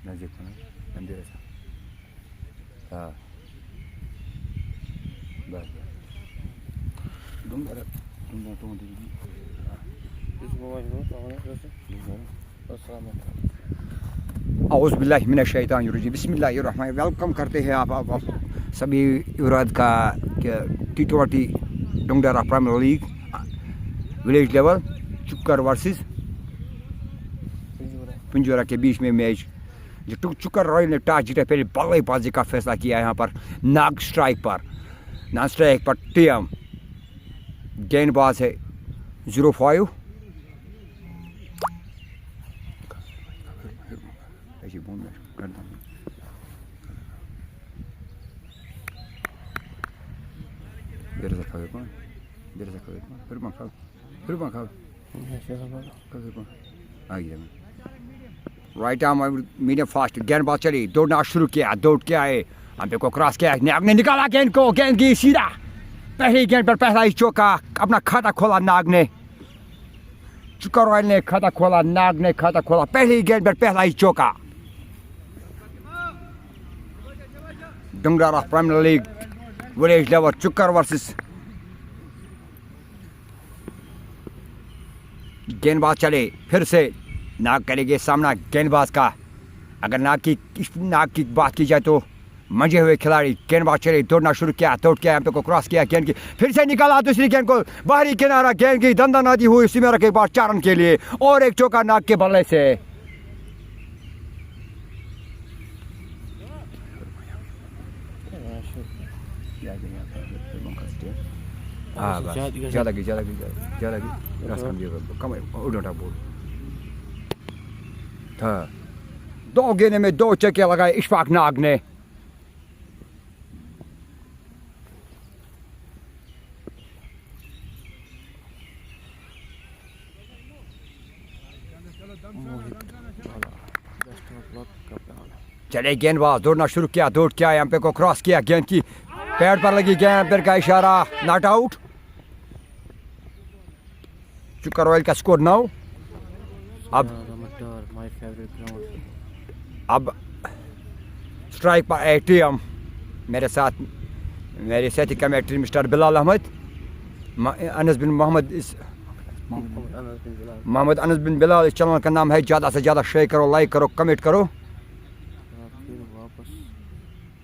नजदीक मंदिर ऐसा। हाँ बस औज़ बिल्लाहि मिनश शैतानिर रजीम बिस्मिल्लाहिर्रहमानिर्रहीम। वेलकम करते हैं आप सभी युवराज का T20 Dungdara premier league village level Chukkar versus Pinjora के बीच में मैच। जो चुक्कर रॉयल ने टॉस जीता, पहले बल्लेबाजी का फैसला किया यहाँ पर नाग स्ट्राइक पर, नॉन स्ट्राइक पर टीएम। गेंदबाज है 05 राइट आर्म मीडियम फास्ट। गेंदबाज चली, दौड़ना शुरू किया, दौड़ के आए, अंपे को क्रॉस किया, नाग ने निकाला गेंद को, गेंद की सीधा पहली गेंद पर पहला ही चौका। अपना खाता खोला नाग ने, चुक्कर रॉयल ने खाता खोला, नाग ने खाता खोला, पहली गेंद पर पहला ही चौका। Dungdara premier league village level Chukkar versus गेंदबाज चले, फिर से नाग करेंगे सामना गेंदबाज का। अगर नाग की बात की जाए तो मंजे हुए खिलाड़ी। गेंदबाज चले, दौड़ना शुरू किया, दौड़ के यहाँ पे को क्रॉस किया, गेंद की फिर से निकाला दूसरी गेंद को, बाहरी किनारा, गेंद की दंदन आदि हुई उसी में रखे बाद 4 रन के लिए और एक चौका नाग के बल्ले से। दो गेंद में 2 चौके लगाए इशफाक नाग ने। चले गेंदबाज, दौड़ना शुरू किया, दौड़ के आए, एम्पायर को क्रॉस किया, गेंद की पैड पर लगी, गेंद एम्पायर का इशारा, नॉट आउट। चुक्कर रॉयल का स्कोर 9। अब स्ट्राइक पर एटीएम, मेरे साथी कमेंट्री मिस्टर बिलाल अहमद, अनस बिन मोहम्मद अनस बिन बिलाल। इस चैनल का नाम है, ज़्यादा से ज़्यादा शेयर करो, लाइक करो, कमेंट करो।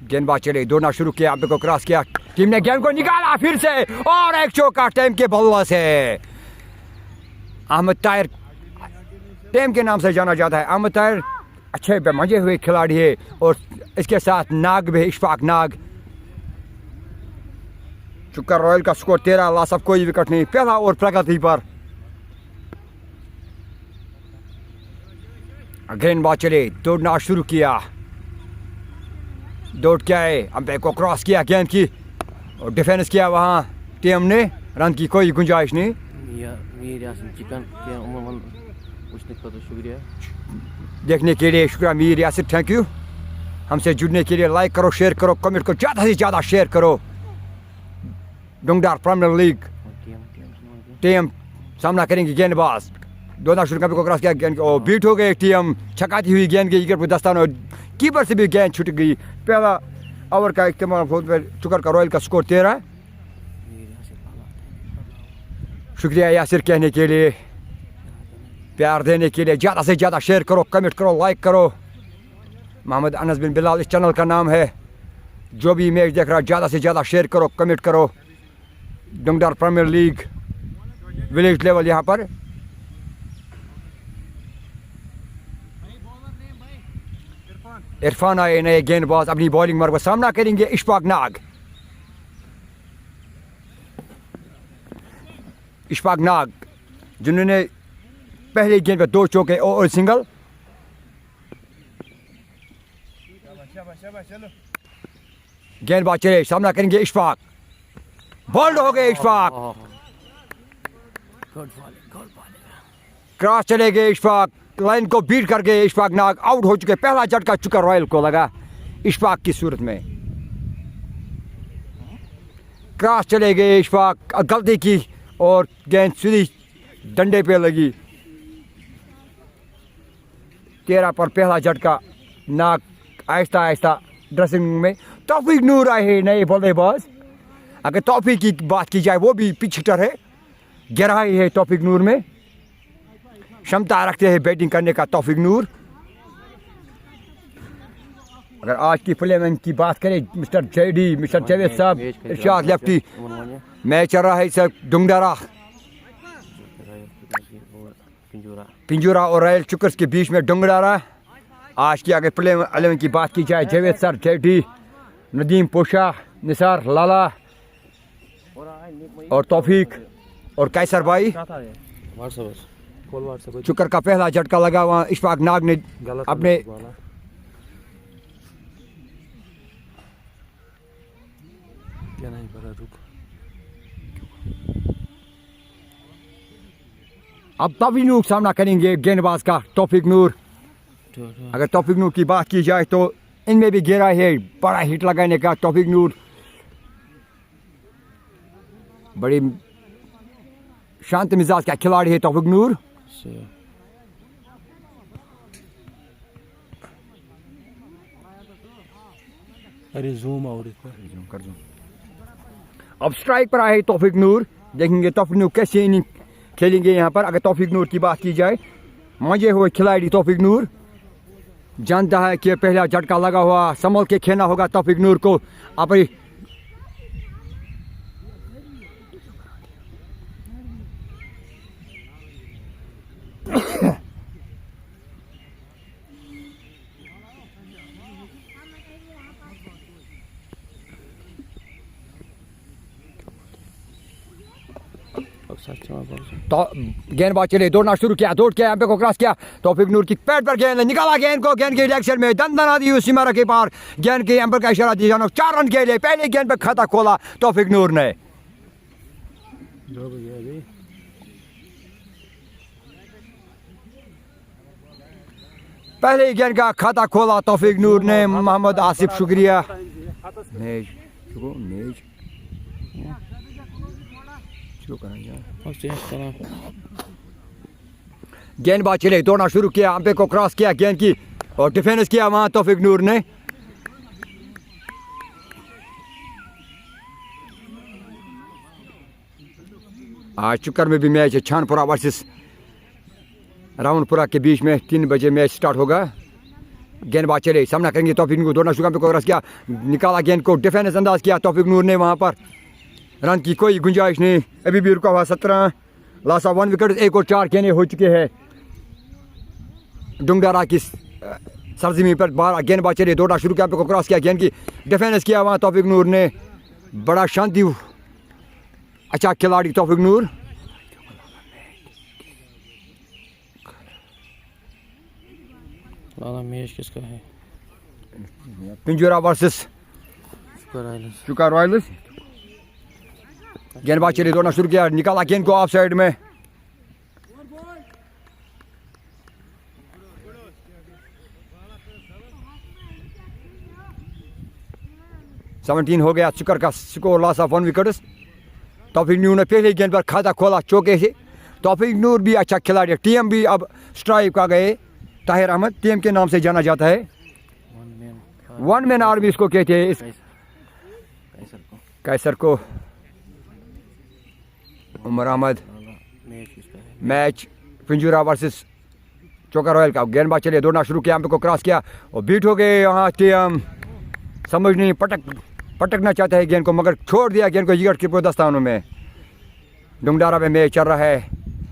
गेंदबाज चले, दौड़ना शुरू किया, आप को क्रॉस किया, टीम ने गेंद को निकाला फिर से और एक चौका टीम के बल्ले से। अहमद ताहिर टीम के नाम से जाना जाता है। अहमद ताहिर अच्छे मजे हुए खिलाड़ी है और इसके साथ नाग भी, इशफाक नाग। चुक्कर रॉयल का स्कोर 13, लॉस ऑफ कोई विकेट नहीं। पहला और प्रगति पर गेंदबाज चले, दौड़ना शुरू किया, दौड़ के आए, अंपायर को क्रॉस किया, गेंद की और डिफेंस किया वहाँ टीम ने, रन की कोई गुंजाइश नहीं। देखने के लिए शुक्रिया मीर यासिर, थैंक यू। हमसे जुड़ने के लिए लाइक करो, शेयर करो, कमेंट करो, ज़्यादा से ज़्यादा शेयर करो। डुंगडरा प्रीमियर लीग टीम सामना करेंगे गेंदबाज, दौड़ना शुरू कर, क्रॉस किया, गेंद को बीट हो गई टीम, छकाती हुई गेंद की विकेट पर दस्तान और कीपर से भी गेंद छूट गई। पहला ओवर का इस्तेमाल चुक्कर का रॉयल का स्कोर 13। शुक्रिया यासिर कहने के लिए, प्यार देने के लिए। ज़्यादा से ज़्यादा शेयर करो, कमेंट करो, लाइक करो। मोहम्मद अनस बिन बिलाल इस चैनल का नाम है। जो भी मैच देख रहा है ज़्यादा से ज़्यादा शेयर करो, कमेंट करो। डुंगडरा प्रीमियर लीग विलेज लेवल यहाँ पर इरफान आए नए गेंदबाज, अपनी बॉलिंग मार्ग पर सामना करेंगे इशफाक नाग। इशफाक नाग जिन्होंने पहले गेंद पर 2 चौके और सिंगल। गेंदबाज चले, सामना करेंगे इशफाक, बोल्ड हो गए इशफाक, क्रॉस चले गए इशफाक, लाइन को बीट कर गए इशफाक नाग, आउट हो चुके। पहला झटका चुक्कर रॉयल को लगा इशफाक की सूरत में, क्रॉस चले गए इशफाक, गलती की और गेंद सीधी डंडे पे लगी। 13 पर पहला झटका नाक आहिस्ता आहिस्ता ड्रेसिंग में। तौफीक नूर आए नए बल्लेबाज। अगर तौफीक की बात की जाए वो भी पिछटर है, गहराई है तौफीक नूर में, क्षमता रखते हैं बैटिंग करने का तौफीक नूर। अगर आज की प्लेमैन की बात करें मिस्टर जावेद साहब इरशाद लेफ्टी, मैच चल रहा है सर डुंगडारा पिंजूरा और रॉयल चुकर्स के बीच में डुंगडारा। आज की अगर प्ले 11 की बात की जाए Javed sir JD, Nadeem Porsche, Nisar लाला और तौफीक और कैसर भाई। चुकर का पहला झटका लगा वहाँ इशफाक नाग ने अपने अब तौफीक नूर सामना करेंगे गेंदबाज का तौफीक नूर। अगर तौफीक नूर की बात की जाए तो इनमें भी गहरा है बड़ा हिट लगाने का तौफीक नूर। बड़ी शांत मिजाज का खिलाड़ी है तौफीक नूर। अरे जूम कर दूं। अब स्ट्राइक पर आए तौफीक नूर, देखेंगे तौफीक नूर कैसे इनिंग खेलेंगे यहाँ पर। अगर तौफीक नूर की बात की जाए, मंजे हुए खिलाड़ी तौफीक नूर, जानता है कि पहला झटका लगा हुआ संभल के खेलना होगा तौफीक नूर को। अपनी तो गेंदबाज चले, दौड़ना शुरू किया, दौड़ के एम्पे को क्रॉस किया, तौफीक नूर की पैड पर गेंद निकाला, गेंद को गेंद के डायरेक्शन में दंदना दी उस सीमा के पार, गेंद के एम्पर का इशारा दिया, 4 रन के लिए पहले गेंद पर खाता खोला तौफीक नूर ने। पहले गेंद का खाता खोला तौफीक नूर ने। मोहम्मद आसिफ शुक्रिया। गेंदबाज चले, दौड़ना शुरू किया, अंपे को क्रॉस किया गेंद की और डिफेंस किया वहां तौफीक नूर ने। आज चुकर में भी मैच है, छानपुरा वर्सेस रावणपुरा के बीच में 3 बजे मैच स्टार्ट होगा। गेंदबाज चले, सामना करेंगे तौफीक नूर, दौड़ना शुरू को क्रॉस किया, निकाला गेंद को, डिफेंस अंदाज किया तौफीक नूर ने, वहां पर रन की कोई गुंजाइश नहीं। अभी भी रुका हुआ 17, लासा 1 विकेट, 1 और 4 कहने हो चुके हैं डुंगडारा की सरजमी पर। 12 गेंदबाज चले, दौड़ा शुरू किया, को क्रॉस किया, गेंद की डिफेंस किया वहाँ तौफीक नूर ने। बड़ा शांति अच्छा खिलाड़ी तौफीक नूर। मैच किसका है? पिंजूरा वर्सेस चुका रॉयल्स। गेंदबाज चले, दौड़ना शुरू किया, निकाला गेंद को ऑफ साइड में। सेवनटीन हो गया चुकर का स्कोर, लॉस ऑफ 1 विकेट। तौफीक नूर ने पहले गेंद पर खाता खोला चौके से। तौफीक नूर भी अच्छा खिलाड़ी है। टीम भी अब स्ट्राइक का गए, ताहिर अहमद टीम के नाम से जाना जाता है। 1 मैन आर्मी इसको कहते हैं। इस कैसर को Umar Ahmad. Match Pinjura versus Choka royal का। गेंदबाज चले, दौड़ना शुरू किया, को क्रॉस किया और बीट हो गए यहाँ टीम। समझ नहीं, पटकना चाहता है गेंद को, मगर छोड़ दिया गेंद को विकेट कीपर दस्तानों में। डुंगडारा में मैच चल रहा है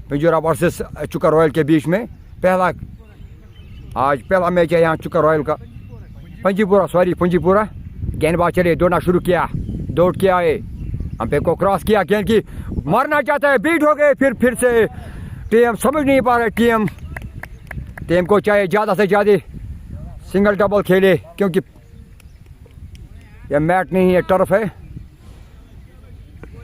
पिंजूरा वर्सेस चुका रॉयल के बीच में। आज पहला मैच है यहाँ चुका रॉयल का। पंजीपुरा। गेंदबाज चले, दौड़ना शुरू किया, दौड़ के आए, अंपे को क्रॉस किया, गेंद की मारना चाहता है, बीट हो गए। फिर से टीम समझ नहीं पा रहे। टीम को चाहे ज़्यादा से ज़्यादा सिंगल डबल खेले, क्योंकि यह मैच नहीं है, टर्फ है।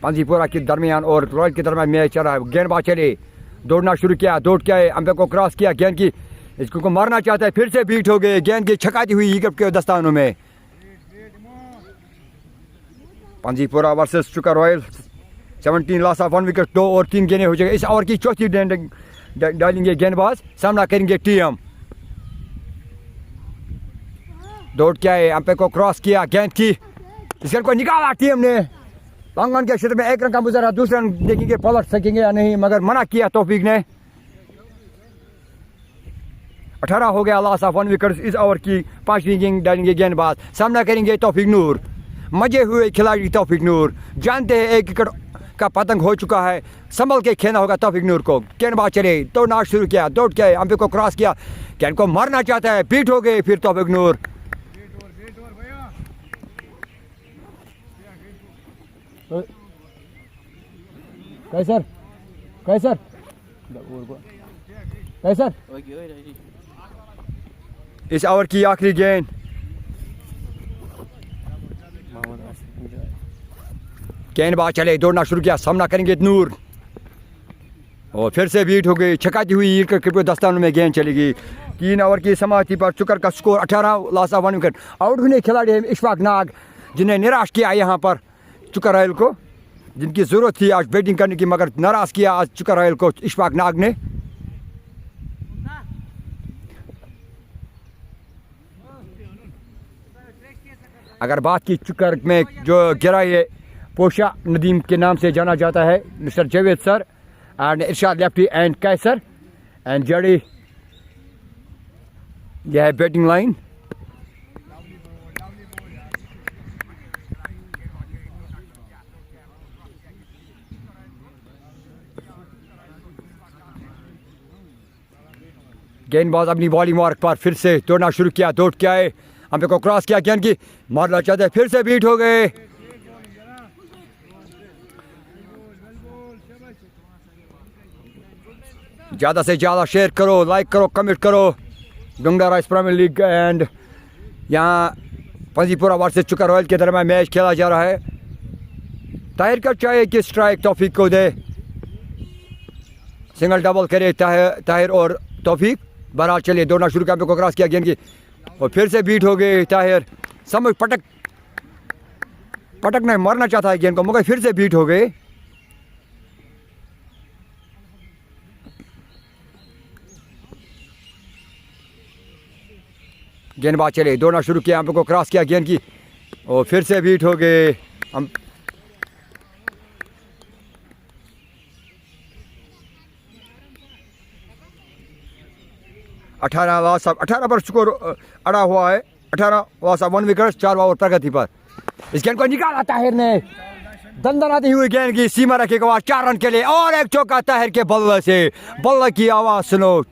पंजीपुरा के दरमियान और रॉयल के दरमियान मैच चल रहा है। गेंदबाज चले, दौड़ना शुरू किया, दौड़ के आए, अंपे को क्रॉस किया, गेंद की इसको मारना चाहता है, फिर से बीट हो गए। गेंद की छकाती हुई विकेट के दस्तानों में। पंजीपुरा वर्सेस चुका रॉयल। 17 लॉस ऑफ 1 विकेट, 2 और 3 गेंदें हो जाएंगे। इस ओवर की चौथी डालेंगे गेंदबाज, सामना करेंगे टीम। दौड़ के आए, अंपायर को क्रॉस किया, गेंद की, इस गेंद को निकाला टीम ने। आंगन के क्षेत्र में एक रन का मुजरा, दूसरा रन देखेंगे पलट सकेंगे या नहीं, मगर मना किया तौफीक ने। 18 हो गया, लॉस ऑफ 1 विकेट। इस ओवर की 5वीं गेंद डालेंगे गेंदबाज, सामना करेंगे तौफीक नूर। मजे हुए खिलाड़ी तौफीक नूर, जानते हैं 1 विकेट का पतंग हो चुका है, संभल के खेलना होगा तौफीक नूर को। गेंदबाज चले, दौड़ना शुरू किया, दौड़ के अंपायर को क्रॉस किया, गेंद को मारना चाहता है, बीट हो गए फिर तौफीक नूर। कैसर कैसर कैसर इस ओवर की आखिरी गेंद। गेंदबाज चले, दौड़ना शुरू किया, सामना करेंगे नूर और फिर से बीट हो गई, छकाती हुई ईट के दस्तानों में गेंद चलेगी। 3 ओवर की समाप्ति पर चुकर का score 18, loss of 1 wicket. Out हुए खिलाड़ी हैं इशफाक नाग, जिन्हें निराश किया यहाँ पर चुकर रॉयल को, जिनकी ज़रूरत थी आज बैटिंग करने की, मगर नाराज़ किया आज चुकर रॉयल को इशफाक नाग ने। अगर बात की चुकर में जो गिरा ये पोशा नदीम के नाम से जाना जाता है, mister Javed sir and Irshad lefty and Qaiser and जड़ी, यह है बैटिंग लाइन। गेंदबाज अपनी बॉलिंग मार्क पर फिर से दौड़ना शुरू किया, दौड़ के आए, अंपायर को क्रॉस किया, गेंद की मारना चाहते, फिर से बीट हो गए। ज़्यादा से ज़्यादा शेयर करो, लाइक करो, कमेंट करो। Dungra rice premier league and यहाँ पंजीपुरा वर्सेस चुकर रॉयल के दरमियान मैच खेला जा रहा है। ताहिर का चाहिए कि स्ट्राइक तौफीक को दे, सिंगल डबल करे ताहिर और तौफीक। बहरहाल चलिए, दौड़ना शुरू किया, अंपायर को क्रॉस किया, गेंद की और फिर से बीट हो गई। ताहिर समझ पटकना मारना चाहता है गेंद को, मगर फिर से बीट हो गए। गेंदबाज चले, दौड़ना शुरू किया, अंपायर को क्रॉस किया, गेंद की और फिर से बीट हो गए। 18 पर स्कोर अड़ा हुआ है, 18 लॉस ऑफ 1 विकेट, 4 ओवर प्रगति पर। इस गेंद को निकाला ताहिर ने, दंदनाती हुई गेंद की सीमा रखे के बाद 4 रन के लिए और एक चौका ताहिर के बल्ले से। बल्ले की आवाज सुनो।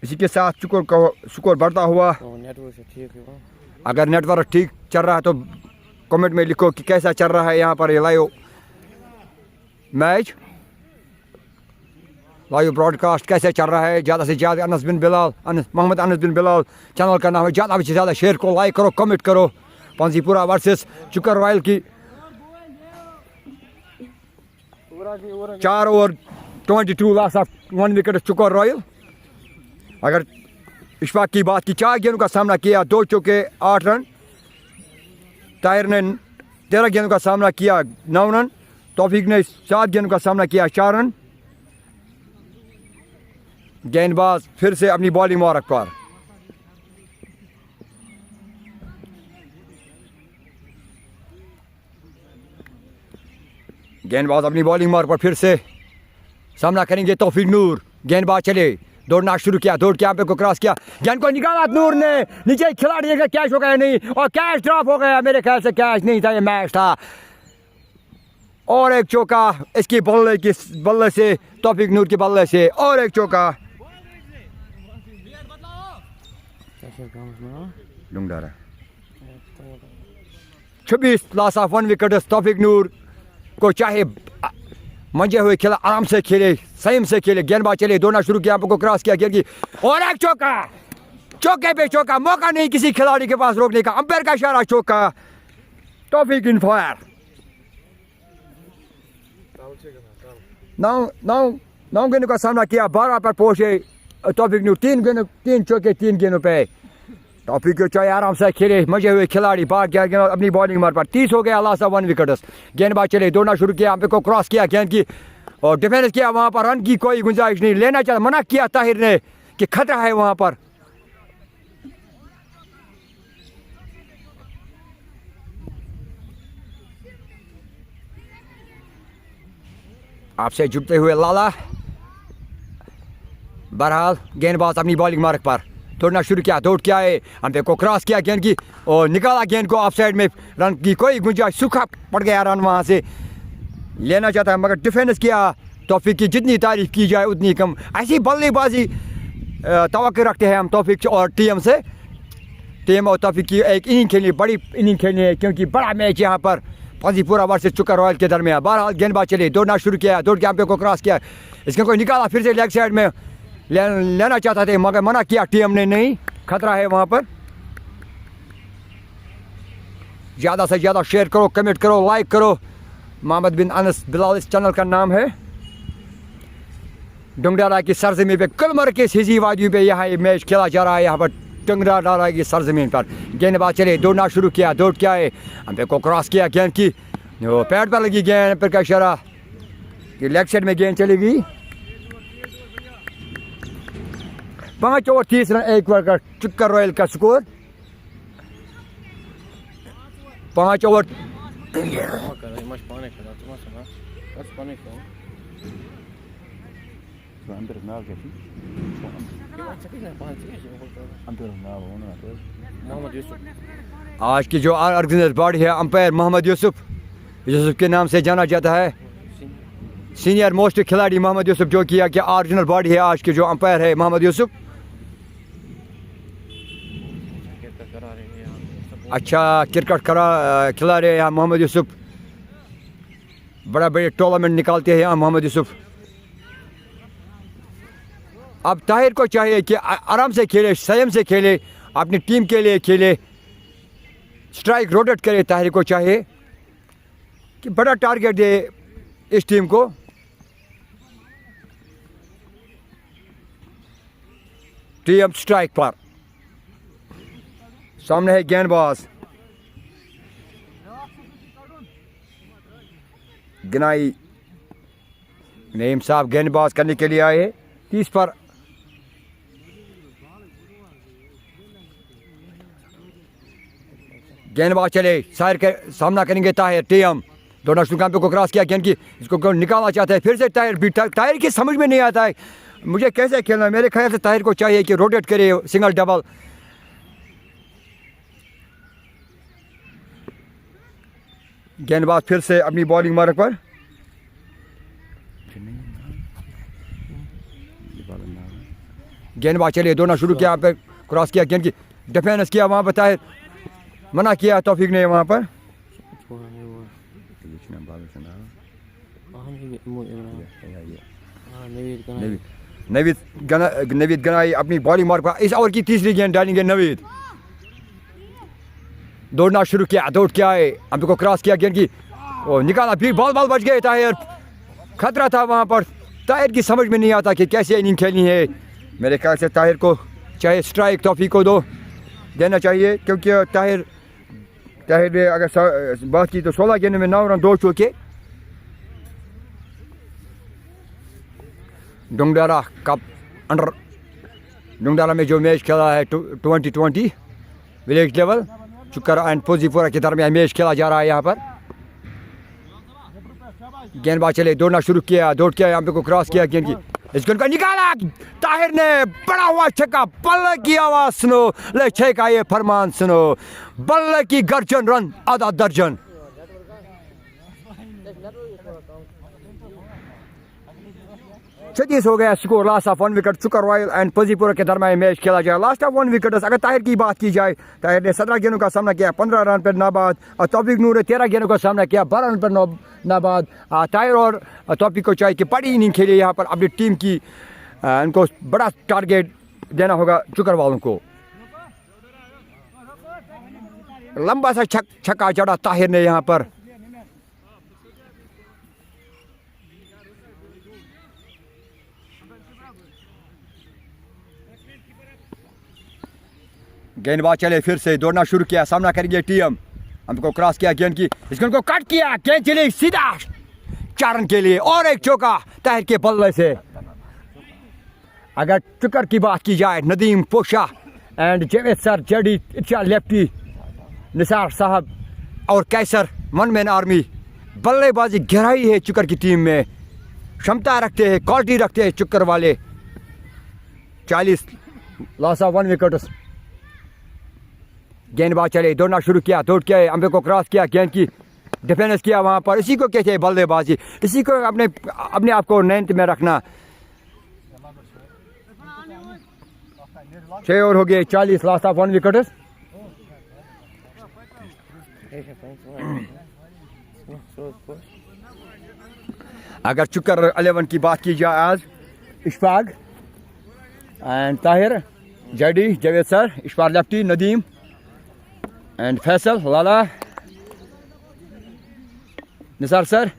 इसी के साथ स्कोर बढ़ता हुआ। अगर नेटवर्क ठीक चल रहा है तो कमेंट में लिखो कि कैसा चल रहा है यहाँ पर ये लाइव मैच, लाइव ब्रॉडकास्ट कैसे चल रहा है। ज़्यादा से ज़्यादा मोहम्मद अनस बिन बिलाल चैनल का नाम है, ज़्यादा से ज़्यादा शेयर करो, लाइक करो, कमेंट करो। पंजीपुरा वर्सेस चुकर रॉयल की 4 over 22 loss of 1 wicket Chukar royal. अगर इशफाक की बात की, 4 गेंदों का सामना किया, 2 चौके 8 रन। ताहिर ने 13 गेंदों का सामना किया, 9 रन। तौफीक ने 7 गेंदों का सामना किया, 4 रन। गेंदबाज फिर से अपनी बॉलिंग मार्क पर। गेंदबाज अपनी बॉलिंग मार्क पर फिर से सामना करेंगे तौफीक नूर। गेंदबाज चले, दौड़ना शुरू किया, दौड़ के अंपायर को क्रॉस किया, गेंद को निकाला नूर ने, नीचे खिलाड़ी का कैच हो गया नहीं और कैच ड्रॉप हो गया। मेरे ख्याल से कैच नहीं था, ये मैच था। और एक चौका इसकी बल्ले से, तौफीक नूर के बल्ले से और एक चौका। 26 लॉस ऑफ 1 विकेट। तौफीक नूर को चाहे मंजे हुए खेला, आराम से खेले, संयम से खेले। गेंदबाज चले, दौड़ना शुरू किया, अंपायर को क्रॉस किया, गेंद की और एक चौका। चौके पे चौका, मौका नहीं किसी खिलाड़ी के पास रोकने का, अंपायर का इशारा, चौका। तौफीक इन फायर। 9 गेंदों का सामना किया, 12 पर पहुंचे तौफीक नूर। 3 चौके 3 गेंदों पे। तौफीक को चाहे आराम से खेले, मजे हुए खिलाड़ी, बाहर गया अपनी बॉलिंग मार पर। 30 हो गया, लॉस ऑफ 1 विकेट। गेंदबाज चले, दौड़ना शुरू किया, अंपायर को क्रॉस किया, गेंद की और डिफेंस किया। वहां पर रन की कोई गुंजाइश नहीं, लेना चाहता, मना किया ताहिर ने कि खतरा है वहां पर। आपसे जुड़ते हुए लाला। बहरहाल गेंदबाज अपनी बॉलिंग मार्क पर दौड़ना शुरू किया, दौड़ के आए, अंपे को क्रॉस किया गेंद की और निकाला गेंद को ऑफ साइड में। रन की कोई गुंजाइश, सूखा पड़ गया रन, वहाँ से लेना चाहता है मगर डिफेंस किया। तौफीक की जितनी तारीफ की जाए उतनी कम। ऐसी बल्लेबाजी तवक्को रखते हैं हम तौफीक और टीम से। टीम और तौफीक की एक इनिंग खेलनी, बड़ी इनिंग खेलनी है क्योंकि बड़ा मैच यहाँ पर फंजीपुरा वर्सेस चुका रॉयल के दरमियान। बहरहाल गेंदबाज चले, दौड़ना शुरू किया, दौड़ के अंपे को क्रॉस किया, इसके कोई निकाला, फिर से लेग साइड में लेना चाहता थे मगर मना किया टीम ने। नहीं, खतरा है वहाँ पर। ज़्यादा से ज़्यादा शेयर करो, कमेंट करो, लाइक करो। मोहम्मद बिन अनस बिलाल इस चैनल का नाम है। डुंगडारा की सरजमीन पे, गुलमर्ग के हिजी वादियों पे यहाँ ये मैच खेला जा रहा है। यहाँ पर डुंगडारा की सरजमीन पर गेंदबाज चले, दौड़ना शुरू किया, दौड़ के आए, अंपे को क्रॉस किया गेंद की, वो पैड पर लगी गेंद पर का इशारा कि लेग साइड में गेंद चली गई। 5 ओवर 30 रन 1 ओवर का चुक्का रॉयल का स्कोर। 5 ओवर आज की जो ऑर्गेनाइजर बॉडी है अंपायर मोहम्मद यूसुफ के नाम से जाना जाता है। सीनियर मोस्ट खिलाड़ी मोहम्मद यूसुफ, जो किया कि ओरिजिनल बॉडी है आज के जो अंपायर है मोहम्मद यूसुफ। अच्छा क्रिकेट खिला रहे हैं यहाँ मोहम्मद यूसुफ। बड़ा बड़े टूर्नामेंट निकालते हैं यहाँ मोहम्मद यूसुफ। अब ताहिर को चाहिए कि आराम से खेले, संयम से खेले, अपनी टीम के लिए खेले, स्ट्राइक रोटेट करे। ताहिर को चाहिए कि बड़ा टारगेट दे इस टीम को। टीम स्ट्राइक पर, सामने है गेंदबाज गिनाई नईम साहब गेंदबाज करने के लिए आए। 30 पर गेंदबाज चले, साइड के सामना करेंगे ताहिर। टीम दोनों शुरुआत को क्रॉस किया गेंद की, इसको निकालना चाहता है, फिर से ताहिर की समझ में नहीं आता है मुझे कैसे खेलना है। मेरे ख्याल से ताहिर को चाहिए कि रोटेट करे, सिंगल डबल। गेंदबाज फिर से अपनी बॉलिंग मार्क पर, गेंदबाज चले, दोनों शुरू किया, पे क्रॉस किया गेंद की, डिफेंस किया, वहाँ पर ताहिर मना किया तौफीक ने वहाँ पर। नवीद गनाई अपनी बॉलिंग मार्क पर। इस ओवर की तीसरी गेंद डालेंगे नवीद। दौड़ना शुरू किया, दौड़ के आए, अंपे को क्रॉस किया गेंद की और निकाला, फिर बॉल बच गए ताहिर। खतरा था वहाँ पर, ताहिर की समझ में नहीं आता कि कैसे इनिंग खेलनी है। मेरे ख्याल से ताहिर को चाहे स्ट्राइक तौफीक को देना चाहिए क्योंकि ताहिर ने अगर बात की तो 16 गेंद में 9 रन 2 चौके। डुंगडारा कप अंडर डुंगडारा में जो मैच खेला है 2020 विलेज लेवल चुकर एंड फौजीपुरा के दरमियान मैच खेला जा रहा है। यहाँ पर गेंदबाज चले, दौड़ना शुरू किया, दौड़ के यहाँ पे को क्रॉस किया गेंद की, इस गेंद को निकाला ताहिर ने, बड़ा हुआ छक्का। बल्ले की आवाज सुनो, ले छक्का ये फरमान सुनो, बल्ले की गर्जन, रन आधा दर्जन। छत्तीस हो गया score, last of 1 wicket Chuka royal and फौजीपुरा के दरमियान मैच खेला जाए। Last of 1 wicket. अगर ताहिर की बात की जाए, ताहिर ने 17 गेंदों का सामना किया, 15 रन पर नाबाद, और तौफीक नूर ने 13 गेंदों का सामना किया, 12 रन पर नाबाद। ताहिर और तौफीक को चाहिए कि बड़ी इनिंग खेले यहाँ पर अपनी टीम की। इनको बड़ा टारगेट देना होगा चुकर वालों को। लंबा सा छक्का जड़ा ताहिर ने यहाँ पर। गेंदबाज चले, फिर से दौड़ना शुरू किया, सामना करेंगे टीम। हमको क्रॉस किया गेंद की, इस गेंद को कट किया, गेंद चली सीधा 4 रन के लिए और एक चौका ताहिर के बल्ले से। अगर चुकर की बात की जाए, Nadeem Posha and Javed sir, JD Irshad lefty, Nisar साहब और कैसर 1 मैन आर्मी। बल्लेबाजी गहराई है चुकर की टीम में। क्षमता रखते हैं, क्वालिटी रखते हैं चुक्कर वाले। 40 लॉस ऑफ 1 विकेट। गेंदबाज चले, दौड़ना शुरू किया, दौड़ के अंबे को क्रॉस किया, गेंद की डिफेंस किया वहाँ पर। इसी को कहते हैं बल्लेबाजी, इसी को अपने अपने आप को नैन्थ में रखना। 6 ओवर हो गए, 40 लॉस ऑफ 1 विकेट। अगर चुकर 11 की बात की जाए आज, Ishfaq and Tahir, JD Javed sir, Ishfaq lefty, Nadeem and Faisal, Lala, Nisar sir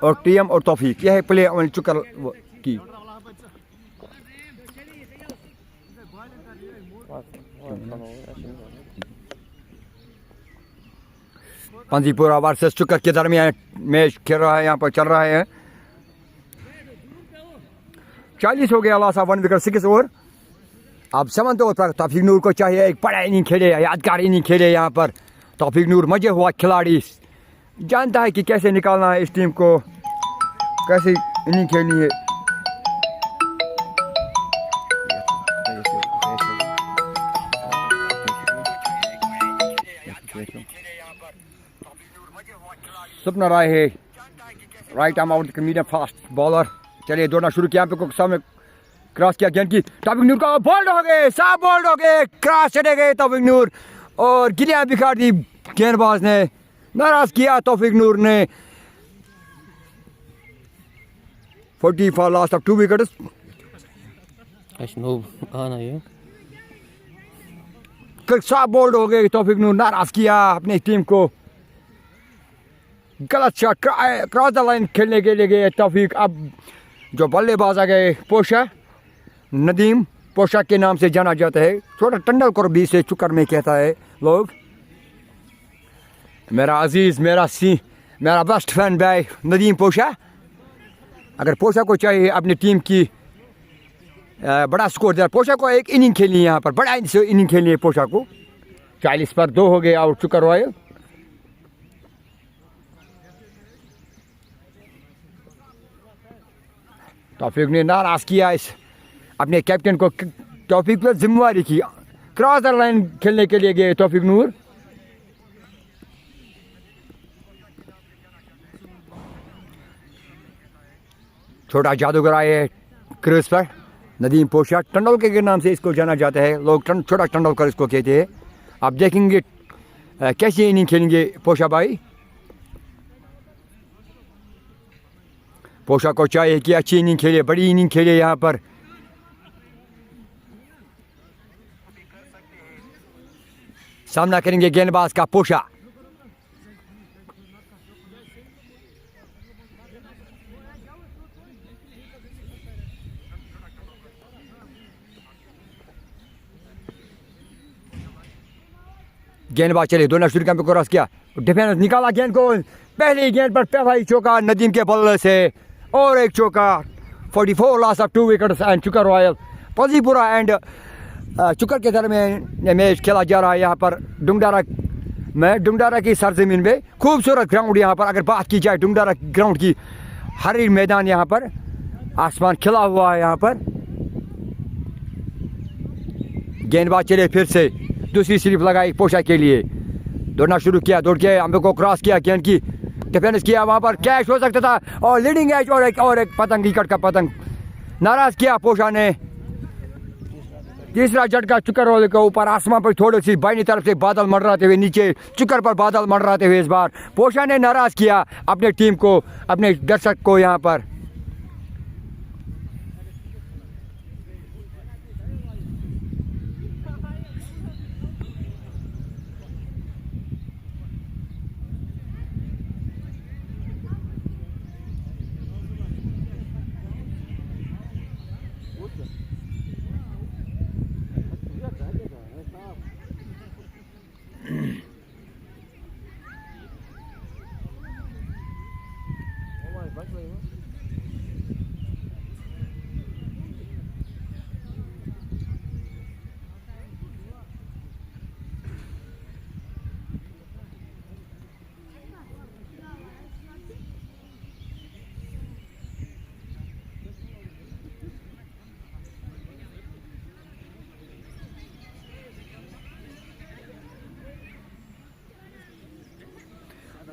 और टीएम और तौफीक, यह है प्ले चुकर की। पंजीपुरा वर्सेस चुकर के दरमियान मैच खेल रहा है, यहाँ पर चल रहा है। 40 हो गया, लॉस ऑफ 1 विकेट, 6 ओवर। अब 7 ओवर पर तौफीक नूर को चाहिए एक बड़ा इनिंग खेले, यादगार इनिंग खेले यहाँ पर। तौफीक नूर मजे हुआ खिलाड़ी, जानता है कि कैसे निकालना है इस टीम को, कैसे इनिंग खेलनी है। सपना राय है right arm out medium fast bowler. चलिए दौड़ना शुरू किया, पे सामने क्रॉस किया, गेंद की तौफीक नूर का बोल्ड हो गए, साफ बोल्ड हो गए, क्रॉस चले गए तौफीक नूर और गिलियां बिगाड़ दी गेंदबाज ने, नाराज किया तौफीक नूर ने। 40 फॉर लॉस ऑफ 2 विकेट्स। साफ बोल्ड हो गए तौफीक नूर, नाराज किया अपनी टीम को। गलत शॉट, क्रॉस द लाइन खेलने के लिए गए तौफीक। अब जो बल्लेबाज आ गए पोशा, नदीम पोशा के नाम से जाना जाता है, छोटा टंडलकर भी से चुकर में कहता है लोग। मेरा अजीज, मेरा बेस्ट फैन भाई नदीम पोशा। अगर पोशा को चाहिए अपनी टीम की बड़ा स्कोर दे, पोशा को एक इनिंग खेलनी है यहाँ पर, बड़ा इनिंग खेलनी है पोशा को। 40 पर 2 हो गए आउट चुकर रॉयल। तौफीक ने नाराज किया इस अपने कैप्टन को, तौफीक पर जिम्मेवारी की। क्रॉस द लाइन खेलने के लिए गए तौफीक नूर। छोटा जादूगर आए क्रूज पर, नदीम पोशा, टंडोलकर के नाम से इसको जाना जाता है लोग, छोटा टंडोलकर इसको कहते हैं। आप देखेंगे कैसे इनिंग खेलेंगे पोशा भाई। पोशा को चाहिए कि अच्छी इनिंग खेले, बड़ी इनिंग खेले यहाँ पर। सामना करेंगे गेंदबाज का पोशा। गेंदबाज चले, दोनों शुरू पे क्रॉस किया, डिफेंस निकाला गेंद को, पहली गेंद पर पहला ही चौका नदीम के बल्ले से और एक चौका। 44 loss of 2 wickets and Chukar royal. Panjipura and Chukar के दरमियान मैच खेला जा रहा है यहाँ पर डुंगडारा में, डुंगडारा की सरजमीन में। खूबसूरत ग्राउंड यहाँ पर, अगर बात की जाए डुंगडारा ग्राउंड की, हरी मैदान यहाँ पर, आसमान खिला हुआ है यहाँ पर। गेंदबाज चले फिर से, दूसरी स्लिप लगाई पोशा के लिए, दौड़ना शुरू किया, दौड़ के अंबे को क्रॉस किया, गेंद की डिफेंस किया, वहां पर कैच हो सकता था और लीडिंग एज और एक पतंग, विकेट का पतंग, नाराज किया पोशा ने। तीसरा झटका चुकर रोल के ऊपर, आसमान पर थोड़ी सी बाईं तरफ से बादल मंडराते हुए, नीचे चुकर पर बादल मंडराते हुए इस बार पोशा ने नाराज किया अपने टीम को, अपने दर्शक को यहाँ पर।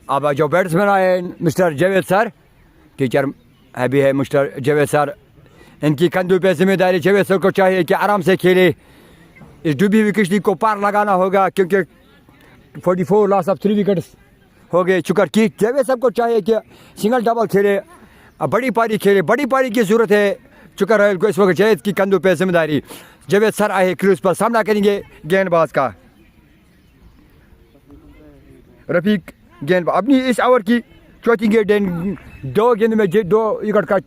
अब जो बैट्समैन आए मिस्टर जावेद सर, टीचर अभी है मिस्टर जावेद सर, इनकी कंधों पे जिम्मेदारी। जावेद सर को चाहिए कि आराम से खेले, इस डूबी हुई किश्ती को पार लगाना होगा क्योंकि 44 लॉस ऑफ 3 विकेट्स हो गए चुकर की। जावेद साहब को चाहिए कि सिंगल डबल खेले, बड़ी पारी खेले, बड़ी पारी की ज़रूरत है चुकर रॉयल को। इस वक्त जावेद की कंधों पे जिम्मेदारी। जावेद सर आए क्रूज पर, सामना करेंगे गेंदबाज का। रफीक गेंदबाज अपनी इस ओवर की चौथी गेंद, 2 गेंद में 2 विकेट का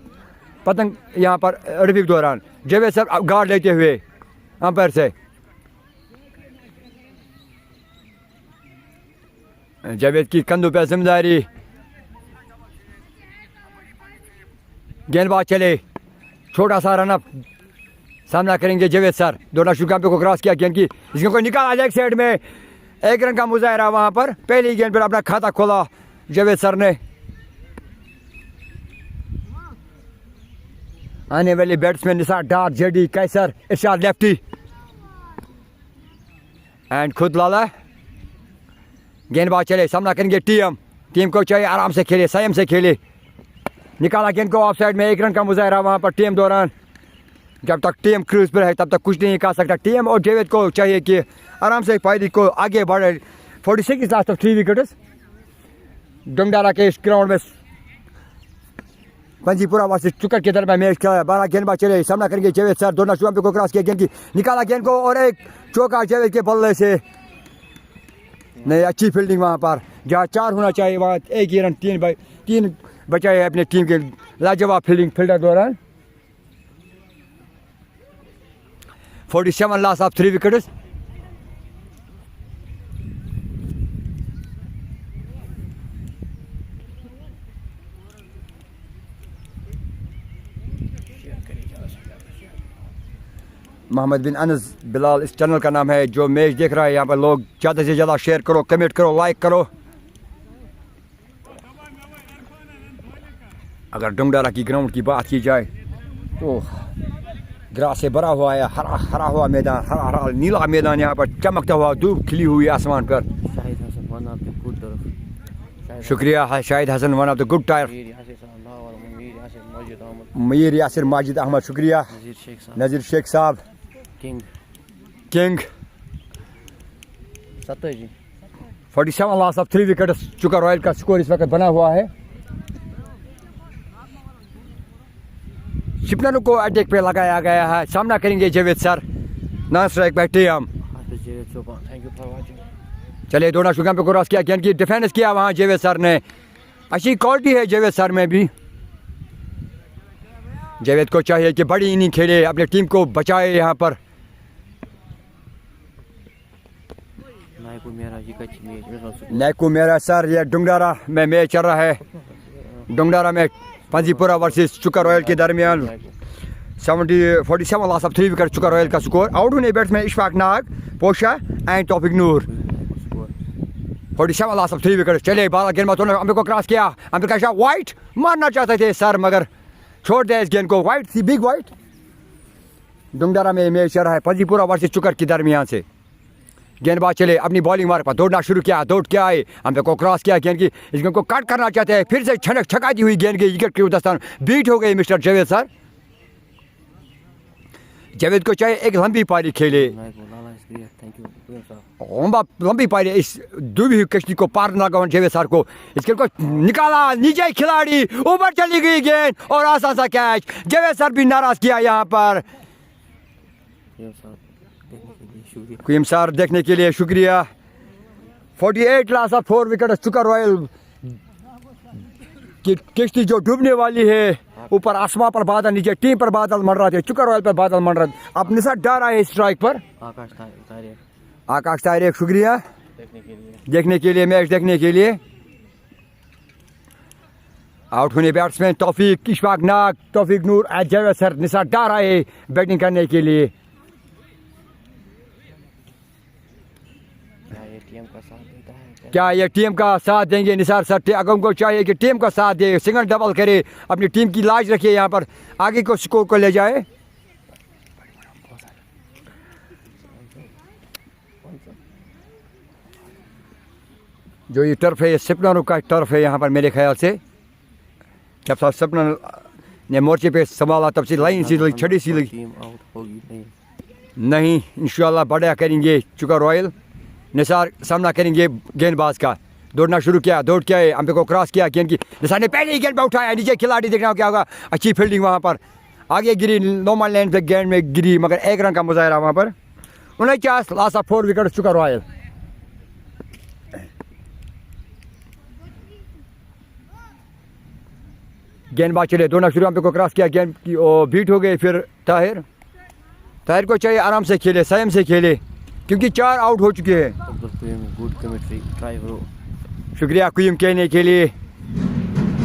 पतंग यहाँ पर रफीक दौरान। जावेद सर गार्ड लेते हुए अंपायर से। जावेद की कंधों पर जिम्मेदारी। गेंदबाज चले, छोटा सा रन अप, सामना करेंगे जावेद सर। दोनों शुकाम पे को क्रॉस किया गेंद की, इसको कोई निकाला लेग साइड में, 1 रन का मुजाहरा वहां पर। पहली गेंद पर अपना खाता खोला जावेद सर ने। आने वाले batsman Nisar Dar, JD Qaiser, Irshad lefty and खुद लाला। गेंदबाज चले, सामना करेंगे टीम को चाहिए आराम से खेले, संयम से खेले। निकाला गेंद को ऑफ साइड में, 1 रन का मुजाहरा वहां पर टीम दौरान। जब तक टीम क्रूज पर है तब तक कुछ नहीं कर सकता। टीम और जावेद को चाहिए कि आराम से पारी को आगे बढ़े। 46 लास्ट ऑफ 3 विकेट्स डंडारा के इस ग्राउंड में पंजीपुरा वर्सेस चुकर के दरमियान मैच खेला। 12 गेंदबाज चले, सामना करेंगे जावेद सर। दोनों शुकाम को क्रॉस किया गेंद की, निकाला गेंद को और एक चौका जावेद के बल्ले से। नहीं, अच्छी फील्डिंग वहाँ पर, जहाँ 4 होना चाहिए वहाँ 1 ही रन, 3 बचाए अपने टीम के। लाजवाब फील्डिंग फील्डर दौरान। 47 लॉस ऑफ 3 विकेट्स। मोहम्मद बिन अनस बिलाल इस चैनल का नाम है। जो मैच देख रहा है यहाँ पर लोग ज़्यादा से ज़्यादा शेयर करो, कमेंट करो, लाइक करो। अगर डंगडारा की ग्राउंड की बात की जाए तो ग्रास से भरा हुआ है, हरा हरा हुआ मैदान, हरा हरा नीला मैदान, यहाँ पर चमकता हुआ धूप खिली हुई आसमान पर। शुक्रिया है Shahid Hasan, one of the good tyre. Mir Yasir, Majid Ahmad, शुक्रिया। नज़ीर शेख साहब, किंग 47 लॉस ऑफ 3 विकेट्स चुका रॉयल का स्कोर इस वक्त बना हुआ है। शिपनर को अटैक पे लगाया गया है, सामना करेंगे जावेद सर। नॉन स्ट्राइक पे टीम। चले, दोनों शुकाम पे क्रॉस किया गेंद की, डिफेंस किया वहाँ जावेद सर ने। अच्छी क्वालिटी है जावेद सर में भी। जावेद को चाहिए कि बड़ी इनिंग खेले, अपनी टीम को बचाए यहाँ पर। नैकू मेरा सर, ये डुंगडारा में मैच चल रहा है। डुंगडारा में पंजीपुरा वर्सेस चुका रॉयल के दरमियान 47 loss of 3 wicket Chuka royal का स्कोर। आउट होने batsman Ishfaq Nag, Posha and Taufeeq Noor. 47 loss of 3 wicket. चले, 12 गेंद में अंबे को क्रॉस किया। अंबे का शॉट वाइट मारना चाहते थे सर, मगर छोड़ दिया इस गेंद को। वाइट थी, बिग वाइट। डुंगडारा में मैच चल रहा है पंजीपुरा वर्सेस चुकर के दरमियान से। गेंदबाज चले, अपनी बॉलिंग मार्ग पर दौड़ना शुरू किया, दौड़ के आए, अंबे को क्रॉस किया गेंद की, इस गेंद को कट करना चाहते हैं। फिर से छनक छकाती हुई गेंद की विकेट के उदस्तान बीट हो गई मिस्टर जावेद सर। जावेद को चाहिए एक लंबी पारी खेले, लंबी पारी इस डूबी हुई कश्ती को पार न लगाओ जावेद सर को। इस गेंद को निकाला, नीचे खिलाड़ी, ऊपर चली गई गेंद और आसान सा कैच। जावेद सर भी नाराज किया यहाँ पर। क्वीम सर देखने के लिए शुक्रिया। 48 loss of 4 wicket Chuka royal की किश्ती जो डूबने वाली है। ऊपर आसमान पर बादल, नीचे टीम पर बादल मंडरा थे, चुका रॉयल पर बादल मंडरा। अब निसार डारा है स्ट्राइक पर। आकाश तारिक, शुक्रिया देखने के लिए, मैच देखने के लिए। आउट होने बैट्समैन तौफीक, इशफाक नाग, तौफीक नूर, जावेद सर। निसार डारा है बैटिंग करने के लिए। क्या ये टीम का साथ देंगे निसार सर? अगर उनको चाहिए कि टीम का साथ दे, सिंगल डबल करे, अपनी टीम की लाज रखिए, यहाँ पर आगे को स्कोर को ले जाए। जो ये टर्फ है ये सिपनरों का टर्फ है यहाँ पर मेरे ख्याल से। जब सब सिपनर ने मोर्चे पे संभाला तब से लाइन सी लगी, छड़ी सी लगी। टीम आउट होगी नहीं। नहीं, इंशाल्लाह बढ़िया करेंगे चुका रॉयल। निसार सामना करेंगे गेंदबाज का। दौड़ना शुरू किया, दौड़ के आए, अंबे को क्रॉस किया गेंद की। निसार ने पहले ही गेंद पर उठाया, नीचे खिलाड़ी देखना क्या होगा। अच्छी फील्डिंग वहाँ पर, आगे गिरी नॉर्मल लाइन पे गेंद में गिरी, मगर 1 रन का मुजाहरा वहाँ पर। 49 last of 4 wicket Chuka royal. गेंदबाज चले, दौड़ना शुरू, अंबे को क्रॉस किया, गेंद की बीट हो गई। फिर ताहिर को चाहिए आराम से खेले, संयम से खेले, क्योंकि 4 आउट हो चुके हैं। Abdul Karim good commentary try करो। शुक्रिया कुयम कहने के लिए।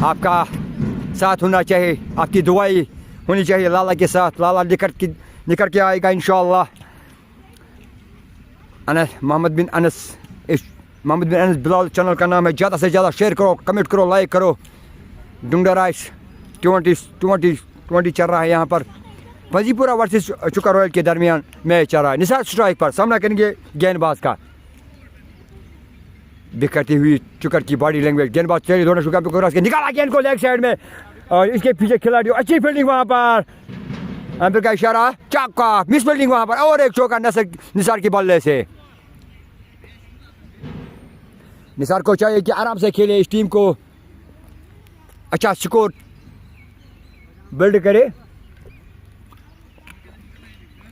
आपका साथ होना चाहिए, आपकी दुआई होनी चाहिए लाला के साथ। लाला निकल के आएगा इंशाअल्लाह। अनस मोहम्मद बिन अनस बिलाल चैनल का नाम है। ज़्यादा से ज़्यादा शेयर करो, कमेंट करो, लाइक करो। डुंगडा राइस 20 चल रहा है यहाँ पर। फजीपुरा वर्सेस चुका रॉयल के दरमियान मैच चल रहा है। निसार स्ट्राइक पर, सामना करेंगे गेंदबाज का। बिखरती हुई चुकर की बॉडी लैंग्वेज। गेंदबाज चलिए, दोनों शुका पे निकाला गेंद को लेग साइड में, और इसके पीछे खिलाड़ी अच्छी फील्डिंग वहाँ पर। अंपायर का इशारा, चौका, मिस फील्डिंग वहाँ पर, और एक चौका निसार की बल्ले से। निसार को चाहिए कि आराम से खेले, इस टीम को अच्छा स्कोर बिल्ड करे।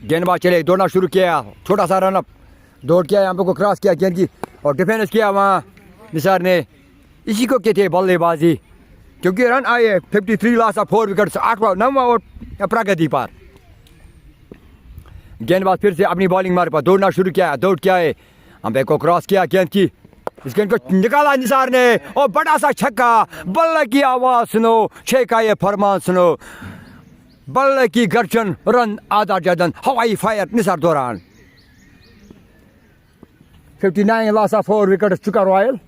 गेंदबाज चले, दौड़ना शुरू किया, छोटा सा रन अप, दौड़ किया, यहाँ पे को क्रॉस किया गेंद की, और डिफेंस किया वहाँ निसार ने। इसी को कहते हैं बल्लेबाजी, क्योंकि रन आए 53 लास्ट ऑफ 4 विकेट, 9वां आउट प्रगति पर। गेंदबाज फिर से अपनी बॉलिंग मार पर, दौड़ना शुरू किया, दौड़ के आए, अंपायर को क्रॉस किया गेंद की, इस गेंद को निकाला निसार ने, और बड़ा सा छक्का। बल्ले की आवाज़ सुनो, 6 का ये फरमान सुनो, बल्ले की गर्जन, रन आधा दर्जन, हवाई फायर निसार दौरान। 59 last of 4 wicket Chuka royal.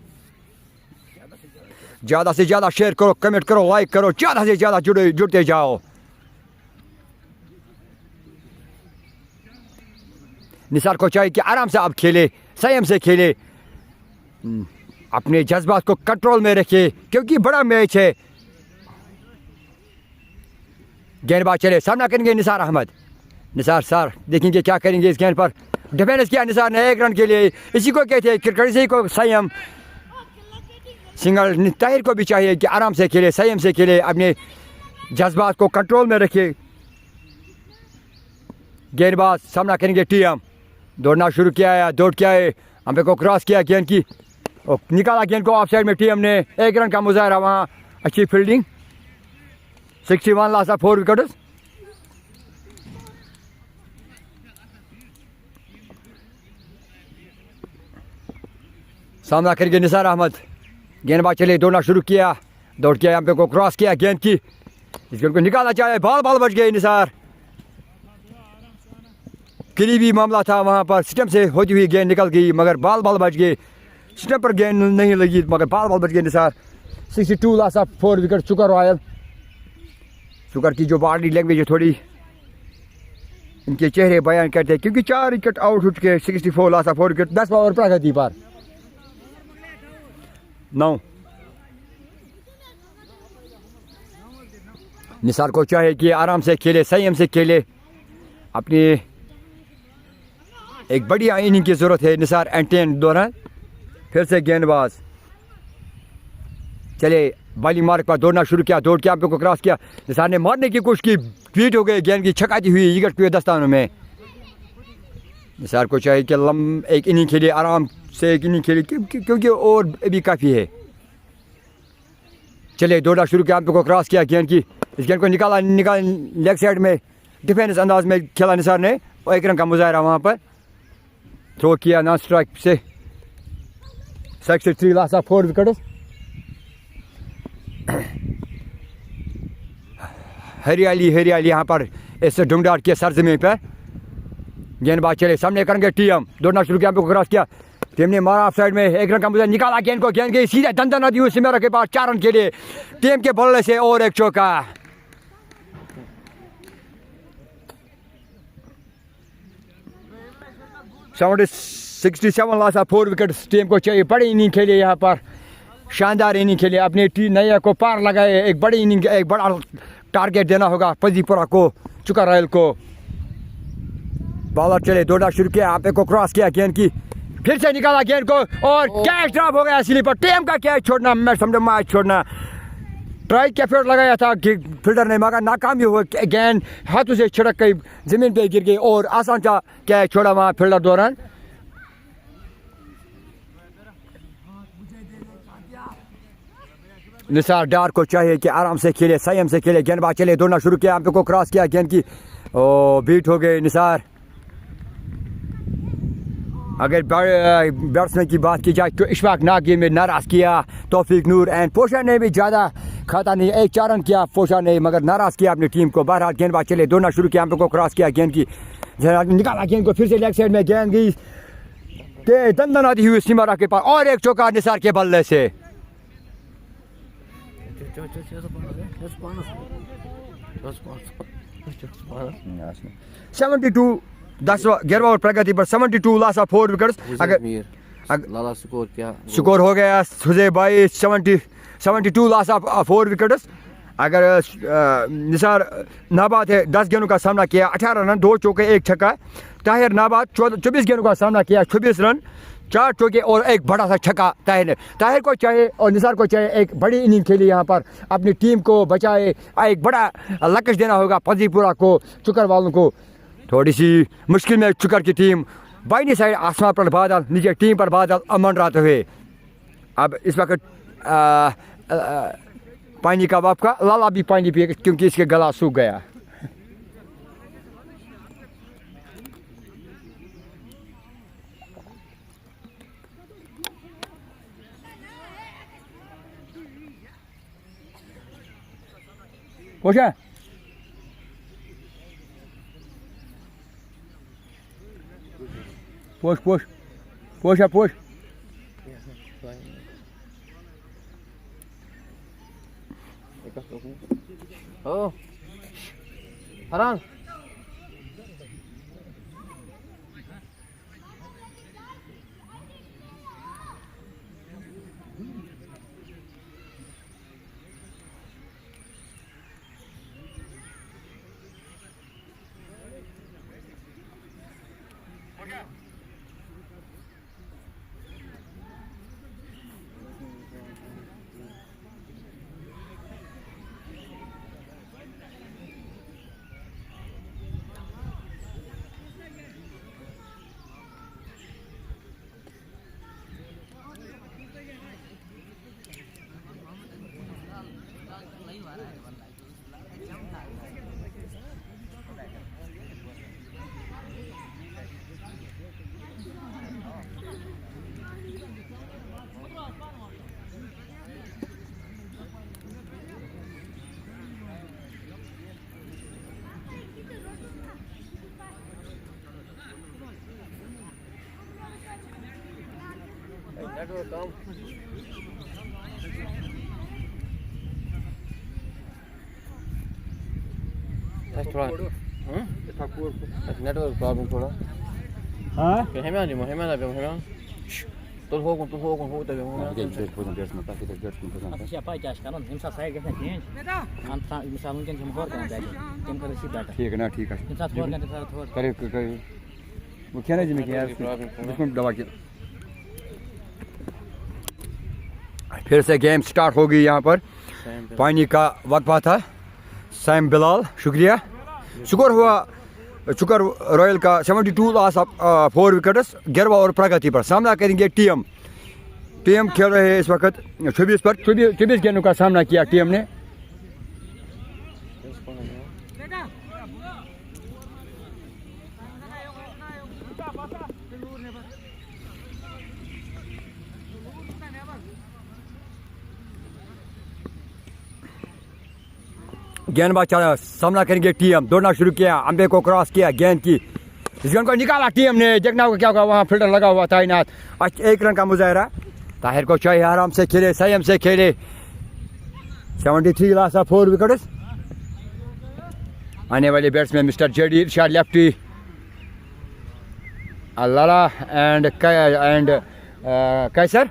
ज़्यादा से ज़्यादा शेयर करो, कमेंट करो, लाइक करो, ज़्यादा से ज़्यादा जुड़ते जाओ। निसार को चाहिए कि आराम से आप खेले, संयम से खेले, अपने जज्बात को कंट्रोल में रखे, क्योंकि बड़ा मैच है। गेंदबाज चले, सामना करेंगे निसार अहमद। निसार देखेंगे क्या करेंगे इस गेंद पर। डिफेंस किया निसार ने 1 रन के लिए। इसी को कहते हैं क्रिकेट, इसी को संयम। सिंगल ताहिर को भी चाहिए कि आराम से खेले, संयम से खेले, अपने जज्बात को कंट्रोल में रखे। गेंदबाज सामना करेंगे टीएम। दौड़ना शुरू किया, दौड़ के आए, अंपायर को क्रॉस किया गेंद की, और निकाला गेंद को ऑफ साइड में। टीएम ने 1 रन का मुजाहरा वहाँ, अच्छी फील्डिंग। 61 last of 4 wicket. सामना करेंगे निसार अहमद। गेंदबाज चले, दौड़ना शुरू किया, दौड़ के अंपायर को क्रॉस किया गेंद की, इस गेंद को निकालना चाहे, बॉल बच गई। निसार करीबी मामला था वहाँ पर, स्टंप से होती हुई गेंद निकल गई, मगर बॉल बच गई। स्टंप पर गेंद नहीं लगी, मगर बॉल बच गई। Nisar 62 last of 4 wicket Chuka royal. चुकर की जो बॉडी लैंग्वेज है थोड़ी, इनके चेहरे बयान करते हैं, क्योंकि 4 विकेट आउट हो चुके हैं। 64 लास्ट ऑफ 4 विकेट, 10 ओवर प्रगति पर 9। निसार को चाहिए कि आराम से खेले, संयम से खेले, अपनी एक बढ़िया इनिंग की ज़रूरत है निसार एंटेन दौरान। फिर से गेंदबाज चले, बॉलिंग मार्क पर, दौड़ना शुरू किया, दौड़ के अंपायर को क्रॉस किया, निसार ने मारने की कोशिश की, बीट हो गई गेंद की, छकाती हुई विकेट हुए दस्तानों में। निसार को चाहिए कि एक इनिंग खेले, आराम से एक इनिंग खेले, क्योंकि और भी काफ़ी है। चले, दौड़ना शुरू किया, अंपायर को क्रॉस किया गेंद की, इस गेंद को निकाल लेग साइड में, डिफेंस अंदाज में खेला निसार ने, और 1 रन का मुजाहरा वहाँ पर। थ्रो किया नॉन स्ट्राइक से। 63 लास्ट ऑफ 4 विकेट। हरियाली यहाँ पर इस डुंगडार के सरजमीन पर। गेंदबाज चले, सामने करेंगे टीएम। दौड़ना शुरू किया, अंपायर को क्रॉस किया, टीम ने मारा ऑफ साइड में, 1 रन का मुजाहरा, निकाला गेंद को, गेंद गई सीधे दंदन नदी हुई सिमरा के पास, 4 रन के लिए। टीम के बल्ले से और एक चौका। 67 लॉस ऑफ 4 विकेट्स। टीम को चाहिए बड़ी इनिंग खेले यहाँ पर, शानदार इनिंग खेले, अपने टीम नैया को पार लगाए। एक बड़ी इनिंग, एक बड़ा टारगेट देना होगा पजीपुरा को, चुका रॉयल को। बॉलर चले, दौड़ना शुरू किया, आप को क्रॉस किया गेंद की, फिर से निकाला गेंद को और कैच ड्रॉप हो गया स्लीपर। टीम का कैच छोड़ना, मैं समझो मैच छोड़ना। ट्राई कैफेट लगाया था कि फील्डर ने, मगर नाकामी हुआ, गेंद हाथों से छिड़क गई, जमीन पे गिर गई और आसान सा कैच छोड़ा वहाँ फील्डर दौरान। निसार डार को चाहिए कि आराम से खेले, संयम से खेले। गेंदबाज चले, दौड़ना शुरू किया, हम को क्रॉस किया गेंद की, ओ बीट हो गए निसार। अगर बैट्समैन की बात की जाए तो इशफाक नागिर में नाराज़ किया तौफीक नूर एंड पोशा ने भी ज़्यादा खाता नहीं, 1-4 रन किया पोशा ने, मगर नाराज़ किया अपनी टीम को। बहरहाल गेंदबाज चले, दौड़ना शुरू किया, हम को क्रॉस किया गेंद की, निकाला गेंद को, फिर से लेग साइड में गेंद गई दंदन आती हुई सिमरा के पास और एक चौका निसार के बल्ले से। 72 11वां ओवर प्रगति पर 72 लॉस ऑफ 4 विकेट्स। अगर लाला स्कोर क्या स्कोर हो गया हुजैब भाई 72 लॉस ऑफ 4 विकेट्स। अगर निसार नाबाद है 10 गेंदों का सामना किया, 18 रन, 2 चौके 1 छक्का। ताहिर नाबाद 24 गेंदों का सामना किया, 26 रन, 4 चौके और एक बड़ा सा छक्का ताहिर ने। ताहिर को चाहिए और निसार को चाहिए एक बड़ी इनिंग खेली यहाँ पर, अपनी टीम को बचाए, एक बड़ा लक्ष्य देना होगा पजीपुरा को, चुकर वालों को। थोड़ी सी मुश्किल में चुकर की टीम, बाईनी साइड आसमान पर बादल, नीचे टीम पर बादल मंडराते हुए। अब इस वक्त पानी का बाप का लाला भी पानी पिए क्योंकि इसके गला सूख गया। पोशा पोश Oh, Haran. Network come. That's right. Network problem थोड़ा. हाँ? हेमान हेमान. तो हो तो apa aja sekarang insya saya guys nanti antara misal mungkin cuma hor kan jadi tim kalau si data ठीक है ना, ठीक है। insya hor kan insya hor करे वो क्या है जी में क्या इसमें दवा के फिर से गेम स्टार्ट होगी यहाँ पर। पानी का वक्फा था। सैम बिलाल शुक्रिया। स्कोर हुआ चुकर रॉयल का 72 लॉस ऑफ 4 विकेट्स। 11वां ओवर प्रगति पर सामना करेंगे टीम खेल रहे हैं इस वक्त 24 गेंदों का सामना किया टीम ने। गेंदबाज चला, सामना करेंगे टीम। दौड़ना शुरू किया, अंबे को क्रॉस किया गेंद की, इस गेंद को निकाला टीम ने। देखना होगा क्या होगा, वहाँ फील्डर लगा हुआ तैनात। 1 रन का मुजाहरा। ताहिर को चाहिए आराम से खेले, संयम से खेले। 73 लॉस ऑफ 4 विकेट्स। आने वाले batsman mister JD Irshad lefty. Lala and Kaisar.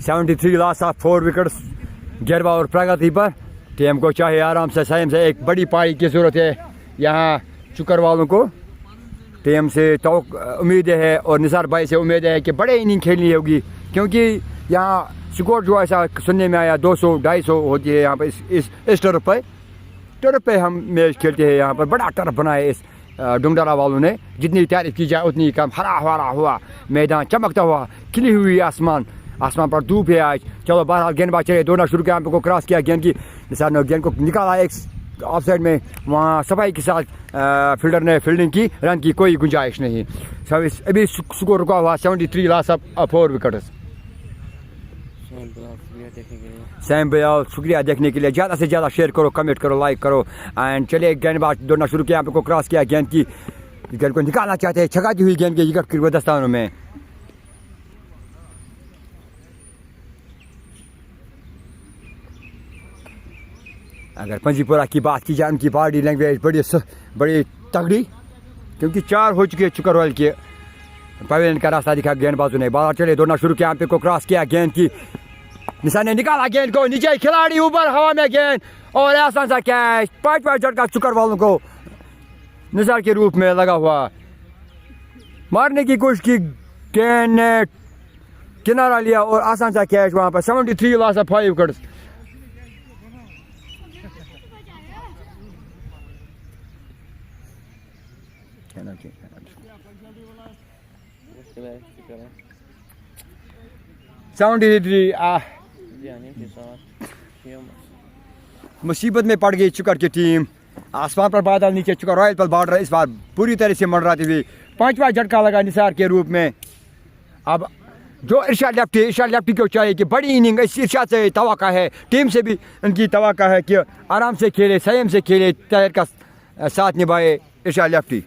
(73 loss of 4 wickets गिरवा और प्रगति पर टीम को चाहे आराम से संयम से एक बड़ी पारी की ज़रूरत है यहाँ चुकर वालों को टीम से तो उम्मीद है और निसार भाई से उम्मीद है कि बड़े इनिंग खेलनी होगी क्योंकि यहाँ स्कोर जो ऐसा सुनने में आया 200-250 होती है यहाँ पर इस टर्फ पे हम मैच खेलते हैं यहाँ पर बड़ा टर्फ बना है इस डुंगडारा वालों ने जितनी तारीफ की जाए उतनी कम हरा भरा हुआ मैदान चमकता हुआ खिली हुई आसमान पर धूप है आज चलो बहरहाल गेंदबाज चले दौड़ना शुरू किया को क्रॉस किया गेंद की निसार ने गेंद को निकाला एक ऑफ साइड में वहाँ सफाई के साथ फील्डर ने फील्डिंग की रन की कोई गुंजाइश नहीं सर्विस अभी स्कोर रुका हुआ 73 loss of 4 wickets Sam Bayal शुक्रिया देखने के लिए ज़्यादा से ज़्यादा शेयर करो कमेंट करो लाइक करो एंड चलिए गेंदबाज दौड़ना शुरू किया को क्रॉस किया गेंद को निकालना चाहते हैं छगाती हुई गेंद के विकेट की दस्तानों में अगर पंजीपुरा की बात की जाए उनकी बॉडी लैंग्वेज बड़ी तगड़ी क्योंकि 4 हो चुके चुकर रॉयल के पवेलियन का रास्ता दिखा गेंदबाजों ने बाहर चले दौड़ना शुरू किया पे को क्रॉस किया गेंद की निशान ने निकाला गेंद को नीचे खिलाड़ी ऊपर हवा में गेंद और आसान सा कैच 5 झटका चुकर वालों को निशान के रूप में लगा हुआ मारने की कोशिश की गेंद ने किनारा लिया और आसान सा कैच वहां पर 73 लॉस ऑफ 5 विकेट्स मुसीबत में पड़ गई चुकर की टीम आसमान पर बादल नीचे चुका रॉयल पर बॉर्डर इस बार पूरी तरह से मंडराती हुई 5वां झटका लगा निसार के रूप में अब जो इरशाद लेफ्टी को चाहिए कि बड़ी इनिंग इस इरशाद से तवक्का है टीम से भी उनकी तवक्का है कि आराम से खेले संयम से खेले तैयार का साथ निभाए इरशाद लेफ्टी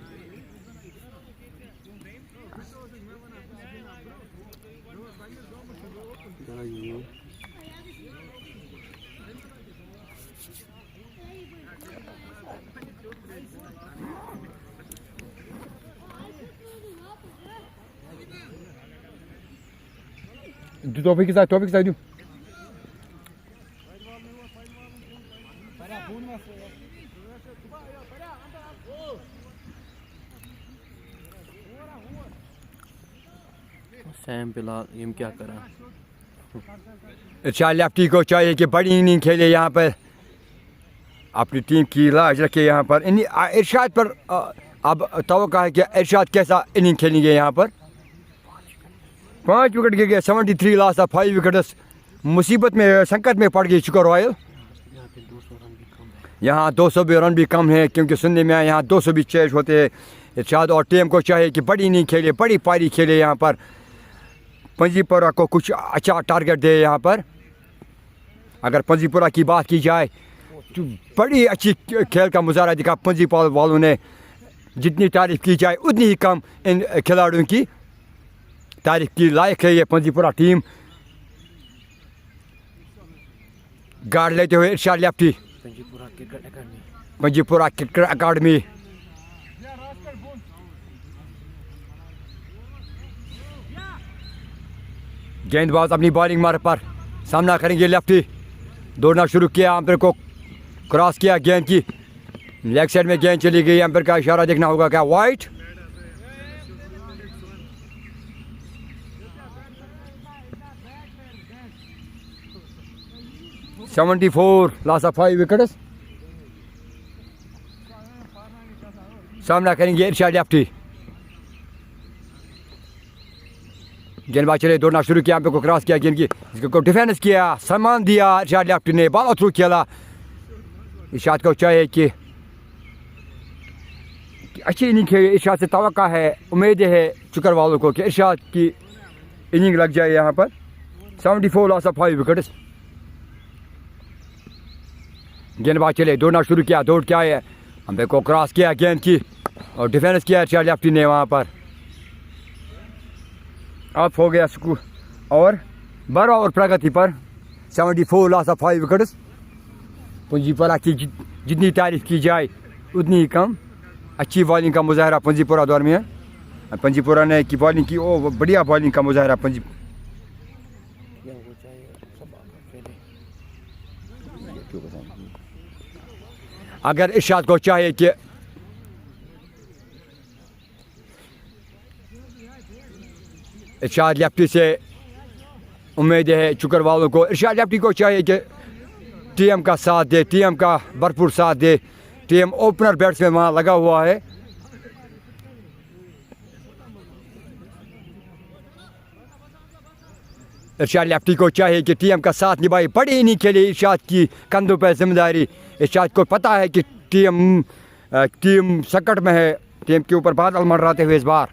टॉपिक के साथ सैम बिलाल ये क्या करा इरशाद लेफ्टी को चाहिए कि बड़ी इनिंग खेले यहाँ पर अपनी टीम की लाज रखे यहाँ पर इरशाद पर अब तवक्का है कि इरशाद कैसा इनिंग खेलेंगे यहाँ पर 5 विकेट गिर गए 73 लॉस ऑफ 5 विकेट्स मुसीबत में संकट में पड़ गई चुका रॉयल यहाँ 200 भी रन भी कम है क्योंकि सुनने में आया यहाँ 200 भी चेज होते हैं इरशाद और टीम को चाहिए कि बड़ी इनिंग खेले बड़ी पारी खेले यहाँ पर पंजीपुरा को कुछ अच्छा टारगेट दे यहाँ पर अगर पंजीपुरा की बात की जाए तो बड़ी अच्छी खेल का मुजाहरा दिखा पंजीपुरा वालों ने जितनी तारीफ की जाए उतनी ही कम इन खिलाड़ियों की तारीफ की लायक है ये पंजीपुरा टीम गार्ड लेते हुए इरशाद लेफ्टी पंजीपुरा क्रिकेट अकादमी गेंदबाज अपनी बॉलिंग मार पर सामना करेंगे लेफ्टी दौड़ना शुरू किया अंपायर को क्रॉस किया गेंद की लेग साइड में गेंद चली गई अंपायर का इशारा देखना होगा क्या वाइट (74 लॉस ऑफ 5 विकेट्स सामना करेंगे इरशाद लेफ्टी गेंदबाज चले दौड़ना शुरू किया को क्रॉस किया गेंद की इसको डिफेंस किया सम्मान दिया इरशाद लेफ्टी ने बॉल थ्रू खेला इरशाद को चाहिए कि अच्छी इनिंग खेले इरशाद से तवक्का है उम्मीद है चुकर वालों को कि इरशाद की इनिंग लग जाए यहाँ पर 74 लॉस ऑफ 5 विकेट्स गेंदबाज चले दौड़ना शुरू किया दौड़ के आए अंपायर को क्रॉस किया गेंद की और डिफेंस किया इरशाद लेफ्टी ने वहाँ पर। ऑफ हो गया स्कूल और 12 ओवर प्रगति पर 74 लॉस ऑफ 5 विकेट्स। पुंजीपुरा की जितनी तारीफ की जाए उतनी ही कम। अच्छी बॉलिंग का मुजाहरा पुंजीपुरा दौर में है। पुंजीपुरा ने की बॉलिंग की, ओ बढ़िया बॉलिंग का मुजाहरा चाहिए अगर इरशाद को चाहिए कि इरशाद लेफ्टी से उम्मीद है चुकर वालों को, इरशाद लेफ्टी को चाहिए कि टीम का साथ दे, टीम का भरपूर साथ दे। टीम ओपनर बैट्समैन वहाँ लगा हुआ है। इरशाद लेफ्टी को चाहिए कि टीम का साथ निभाए। बड़ी इनिंग के लिए इरशाद की कंधों पर जिम्मेदारी। इरशाद को पता है कि टीम संकट में है, टीम के ऊपर बादल मंडराते हुए इस बार।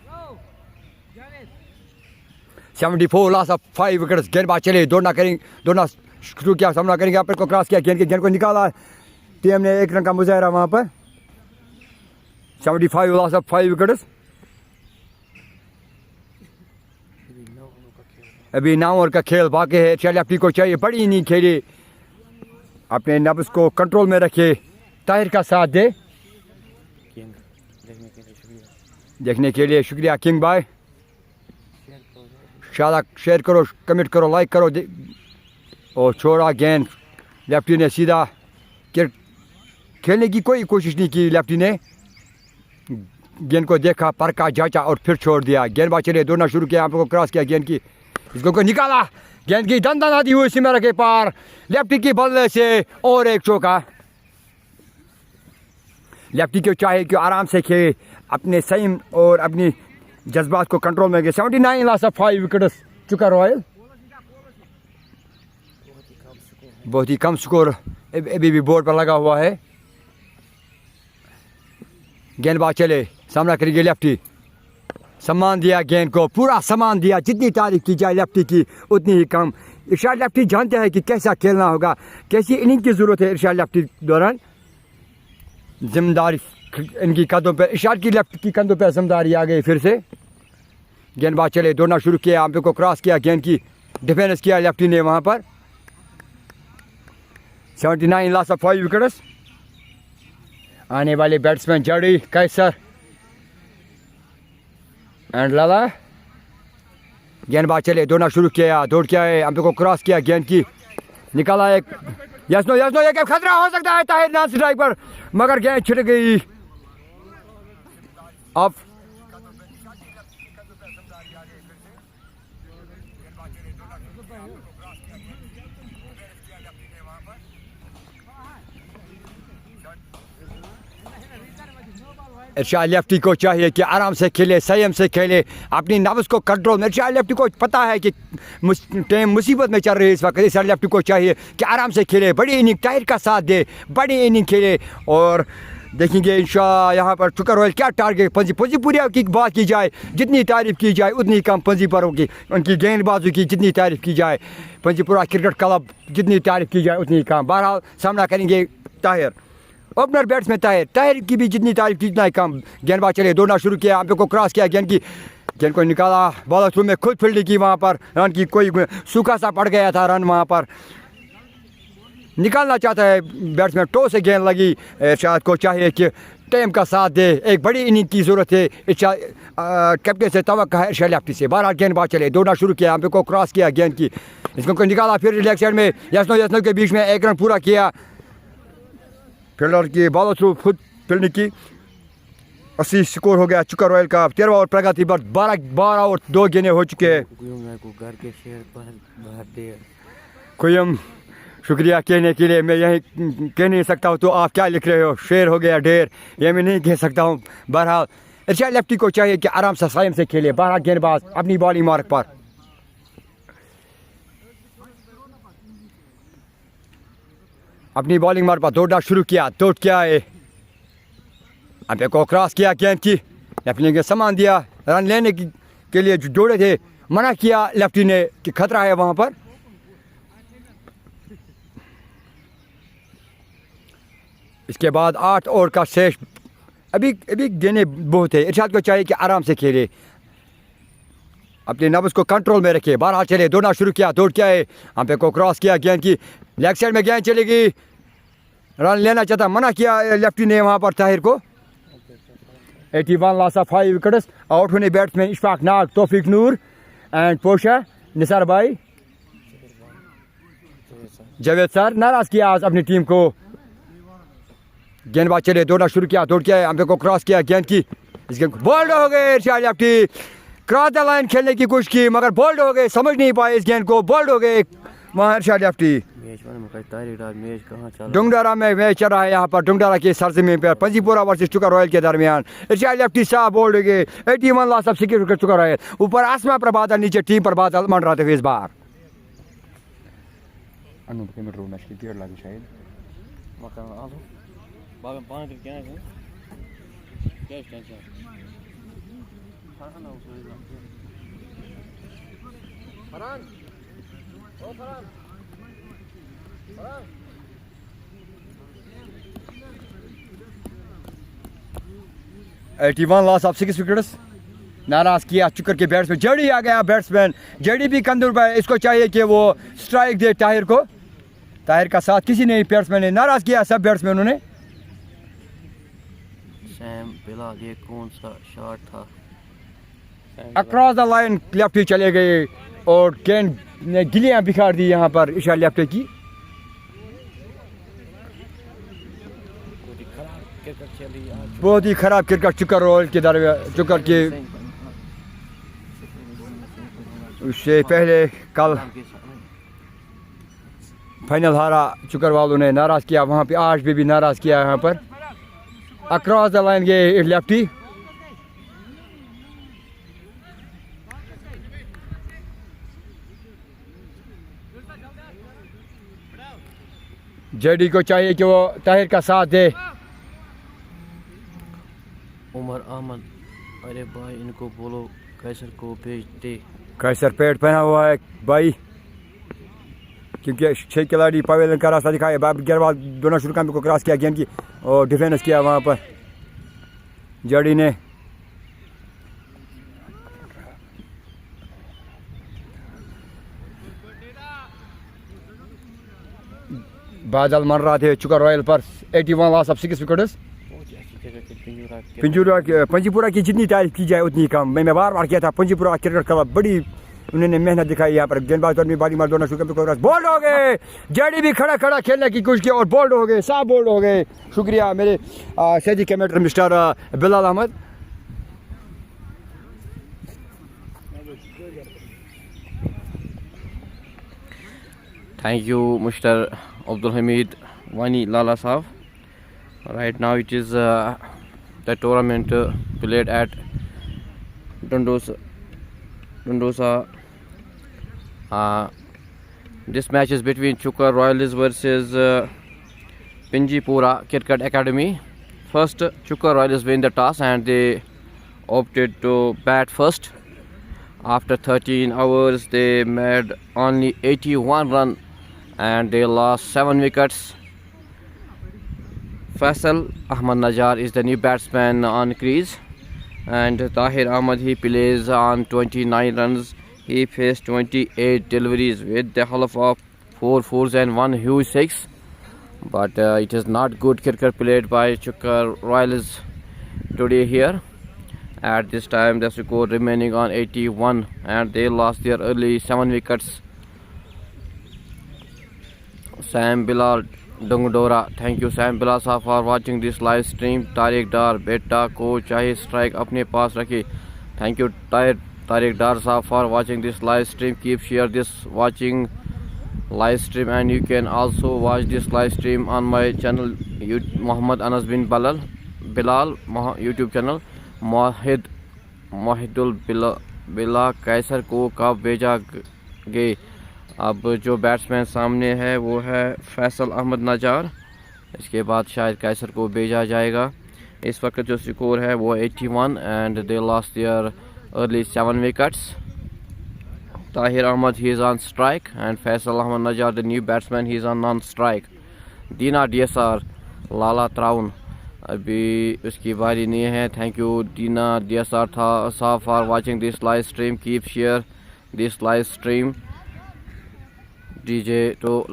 74 लॉस ऑफ 5 विकेट्स। गेंदबाज चले, दौड़ना शुरू किया, सामना करेंगे, आप को क्रॉस किया, गेंद को निकाला। टीम ने 1 रन का मुजाहरा वहाँ पर। 75 लॉस ऑफ 5 विकेट्स। अभी 9 ओवर का खेल बाकी है। इरशाद लेफ्टी को चाहिए बड़ी इनिंग खेले, अपने नब्ज को कंट्रोल में रखे, ताहिर का साथ दे। देखने के लिए शुक्रिया किंग भाई। शाला शेयर करो, कमेंट करो, लाइक करो। और छोड़ा गेंद, लेफ्टी ने सीधा खेलने की कोई कोशिश नहीं की। लेफ्टी ने गेंद को देखा, परखा, जांचा और फिर छोड़ दिया। गेंदबाज चले, दौड़ना शुरू किया, आप को क्रॉस किया, गेंद की इसको निकाला, गेंद की दंदना दी हुई सीमा के पार। लेफ्टी की बल्ले से और एक चौका। लेफ्टी को चाहे कि आराम से खेले, अपने संयम और अपनी जज्बात को कंट्रोल में। 79 लॉस ऑफ 5 विकेट्स चुका रॉयल। बहुत ही कम स्कोर अभी भी बोर्ड पर लगा हुआ है। गेंदबाज चले, सामना करेंगे लेफ्टी। सम्मान दिया गेंद को, पूरा सम्मान दिया। जितनी तारीफ की जाए लेफ्टी की उतनी ही कम। इरशाद लेफ्टी जानते हैं कि कैसा खेलना होगा, कैसी इनिंग की ज़रूरत है। इरशाद लेफ्टी दौरान जिम्मेदारी इनकी कंधों पे, इरशाद की लेफ्ट की कंधों पे जिम्मेदारी आ गई फिर से। गेंदबाज चले, दौड़ना शुरू किया, आप को क्रॉस किया, गेंद की डिफेंस किया लेफ्टी ने वहाँ पर। 79 लॉस ऑफ 5 विकेट्स। आने वाले बैट्समैन जड़ी, कैसर एंड लाला। गेंदबाज चले, दौड़ना शुरू किया, दौड़ के आए, हम को क्रॉस किया, गेंद की निकाला। एक यस नो एक खतरा हो सकता है ताहिर नाज स्ट्राइक पर, मगर गेंद छिड़ गई। अब इरशाद लेफ्टी को चाहिए कि आराम से खेले, संयम से खेले, अपनी नब्ज को कंट्रोल में। इरशाद लेफ्टी को पता है कि टीम मुसीबत में चल रही है इस वक्त। इरशाद लेफ्टी को चाहिए कि आराम से खेले, बड़ी इनिंग टाइर का साथ दे, बड़ी इनिंग खेले। और देखेंगे इंशाल्लाह यहाँ पर चुका रॉयल क्या टारगेट। पुंजीपुरा की बात की जाए, जितनी तारीफ की जाए उतनी कम। पुंजीपुरा की, उनकी गेंदबाजों की जितनी तारीफ की जाए, पुंजीपुरा क्रिकेट क्लब जितनी तारीफ की जाए उतनी कम। बहरहाल सामना करेंगे ताहिर, ओपनर बैट्समैन ताहिर की भी जितनी तारीफ की उतना ही कम। गेंदबाज चले, दौड़ना शुरू किया, आप को क्रॉस किया, गेंद को निकाला, बॉलर थ्रू में खुद फील्डिंग की। वहाँ पर रन की कोई सूखा सा पड़ गया था रन, वहाँ पर निकालना चाहता है बैट्समैन, टो से गेंद लगी। इरशाद को चाहिए कि टीम का साथ दे, एक बड़ी इनिंग की ज़रूरत है। कैप्टन से तवक्को है इरशाद लेफ्टी से। 12 गेंदबाज चले, दौड़ना शुरू किया, हम को क्रॉस किया, गेंद की इसको निकाला, फिर लेग साइड में यस नो के बीच में 1 रन पूरा किया। फील्डर की बॉल थ्रू खुद फील्डिंग की। 80 स्कोर हो गया चुका रॉयल का। 13 ओवर प्रगति पर 12 और 2 गेंदें हो चुके हैं। कुयम शुक्रिया कहने के लिए मैं यही कह नहीं सकता हूँ, तो आप क्या लिख रहे हो, शेर हो गया ढेर, ये मैं नहीं कह सकता हूँ। बहरहाल इरशाद लेफ्टी को चाहिए कि आराम से संयम से खेले। 12 गेंदबाज अपनी बॉलिंग मार्क पर। अपनी बॉलिंग मार्क पर दौड़ना शुरू किया, दौड़ के आए, अब को क्रॉस किया, गेंद की लेफ्टी ने सामान दिया। रन लेने के लिए जो दौड़े थे, मना किया लेफ्टी ने कि खतरा है वहाँ पर। इसके बाद 8 ओवर का शेष अभी गेंदें बहुत है। इरशाद को चाहिए कि आराम से खेले, अपने नब्ज़ को कंट्रोल में रखे। बारह चले, दौड़ना शुरू किया, दौड़ के आए, हम पे को क्रॉस किया, गेंद की लेग साइड में गेंद चलेगी, रन लेना चाहता, मना किया लेफ्टी ने वहाँ पर ताहिर को। 81 लॉस ऑफ 5 विकेट्स। आउट होने बैट्समैन इशफाक नाग, तौफीक नूर एंड पोशा निसार भाई, जावेद सर। नाराज किया आज अपनी टीम को। गेंदबाज चले, दौड़ना शुरू किया, दौड़ के हम पे को क्रॉस किया, गेंद की इस गेंद बोल्ड हो गए। इरशाद लेफ्टी क्रॉस द लाइन खेलने की कोशिश की मगर बोल्ड हो गए, समझ नहीं पाए इस गेंद को, बोल्ड हो गए वहाँ इरशाद लेफ्टी। डुंगडारा में मैच चल रहा है यहाँ पर, डुंगडारा की सरजमीन पर, पंजीपुरा वर्सेस चुका रॉयल के दरमियान। इरशाद लेफ्टी साहब बोल्ड हो गए। 81 loss of 6 wicket Chuka royal. ऊपर आसमान पर बादल, नीचे टीम पर बादल मंडराते हुए इस बार। शायद एटी-1 लॉस ऑफ 6 विकेट्स। नाराज किया चुकर के बैट्समैन, जड़ी आ गया बैट्समैन, जड़ी भी कंदूर पर। इसको चाहिए कि वो स्ट्राइक दे ताहिर को। ताहिर का साथ किसी ने बैट्समैन ने नाराज किया, सब बैट्समैनों ने। सैम बिलाल, ये कौन सा शॉट था? अक्रॉस द लाइन लेफ्टी चले गए और गेंद ने गिलियां बिखार दी यहाँ पर इरशाद लेफ्टी की। बहुत ही खराब क्रिकेट चुकर रोल के दरमियान, चुकर के उससे पहले कल फाइनल हारा चुकर वालों ने, नाराज किया वहाँ पे, आज भी नाराज किया यहाँ पर। अक्रॉस द लाइन गए लेफ्टी। जेडी को चाहिए कि वो ताहिर का साथ दे। उमर अहमद, अरे भाई इनको बोलो कैसर को भेज दे। कैसर पेट पहना हुआ है भाई, क्योंकि 6 खिलाड़ी पवेलियन का रास्ता दिखाया। बाबर गेरवाल दोनों शुरू काम को क्रॉस किया गेंद की और डिफेंस किया वहाँ पर जेडी ने। बादल मन रहा थे चुका रॉयल पर। 81 लॉस ऑफ 6 विकेट्स। पंजीपुरा की जितनी तारीफ की जाए उतनी कम। मैं बार बार किया था, पंजीपुरा क्रिकेट क्लब बड़ी उन्होंने मेहनत दिखाई यहाँ पर। गेंदबाज तो बाली मार दोनों शुक्र बोल्ड हो गए। जेडी भी खड़ा खड़ा खेलने की कोशिश की और बोल्ड हो गए, साफ बोल्ड हो गए। शुक्रिया मेरे सैदी commentator mister Bilal Ahmed. Thank you, Mr. Abdul Hamid Wani Lala Saab. Right now it is the tournament played at Dundosa. This match is between Chukar Royals versus Pinjipura Cricket Academy. First, Chukar Royals win the toss and they opted to bat first. After 13 hours, they made only 81 runs and they lost 7 wickets. Faisal Ahmad Najjar is the new batsman on crease, and Tahir Ahmad, he plays on 29 runs. He faced 28 deliveries with the help of 4 fours and 1 huge 6. But it is not good cricket played by Chukar Royals today here. At this time, the score remaining on 81, and they lost their early 7 wickets. Sam Bilal Dungdora, thank you Sam Bilal साहब for watching this live stream. Tariq Dar, बेटा को चाहे strike अपने पास रखे। Thank you Tariq डार साहब for watching this live stream. Keep share this watching live stream, and you can also watch this live stream on my channel Muhammad Anas bin Bilal YouTube channel. Mohidul बिला कैसर को कब भेजा गए? अब जो बैट्समैन सामने है वो है फैसल अहमद नजार, इसके बाद शायद कैसर को भेजा जाएगा। इस वक्त जो स्कोर है वो 81 and they lost their early 7 wickets. Tahir Ahmed he is on strike and Faisal Ahmed Nazar the new batsman, he is on non strike. Deena DSR, Lala Traun, अभी उसकी बारी नहीं है. Thank you Dina DSR Tha for watching this live stream. Keep share this live stream. DJ to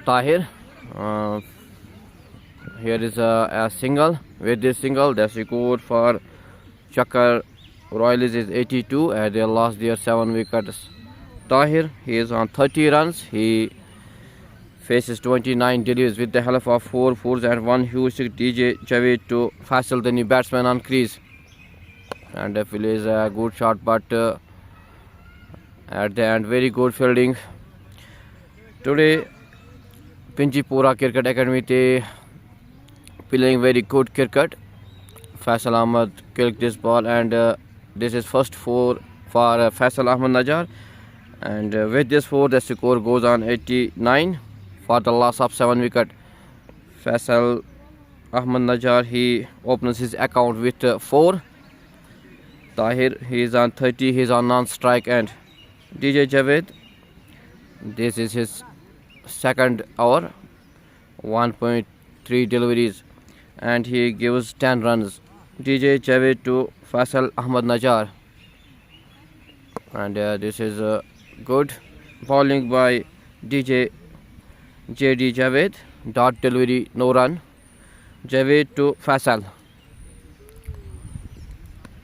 Tahir. Here is a single. With this single, the score for Chakar Royals is 82 and they lost their 7 wickets. Tahir, he is on 30 runs. He faces 29 deliveries with the help of 4 fours and 1 huge six. DJ Javed to Faisal, the new batsman, on crease. And the field is a good shot, but at the end, very good fielding. Today, Pinjipura Cricket Academy they playing very good cricket. Faisal Ahmed kicked this ball, and this is first four for Faisal Ahmed Najjar. And with this 4, the score goes on 89 for the loss of 7 wickets. Faisal Ahmed Najjar, he opens his account with 4. Tahir, he is on 30, he is on non-strike. And DJ Javed, this is his second over, 1.3 deliveries, and he gives 10 runs. DJ Javed to Faisal Ahmed Najjar. And this is good bowling by DJ JD Javed. Dot delivery, no run. Javed to Faisal.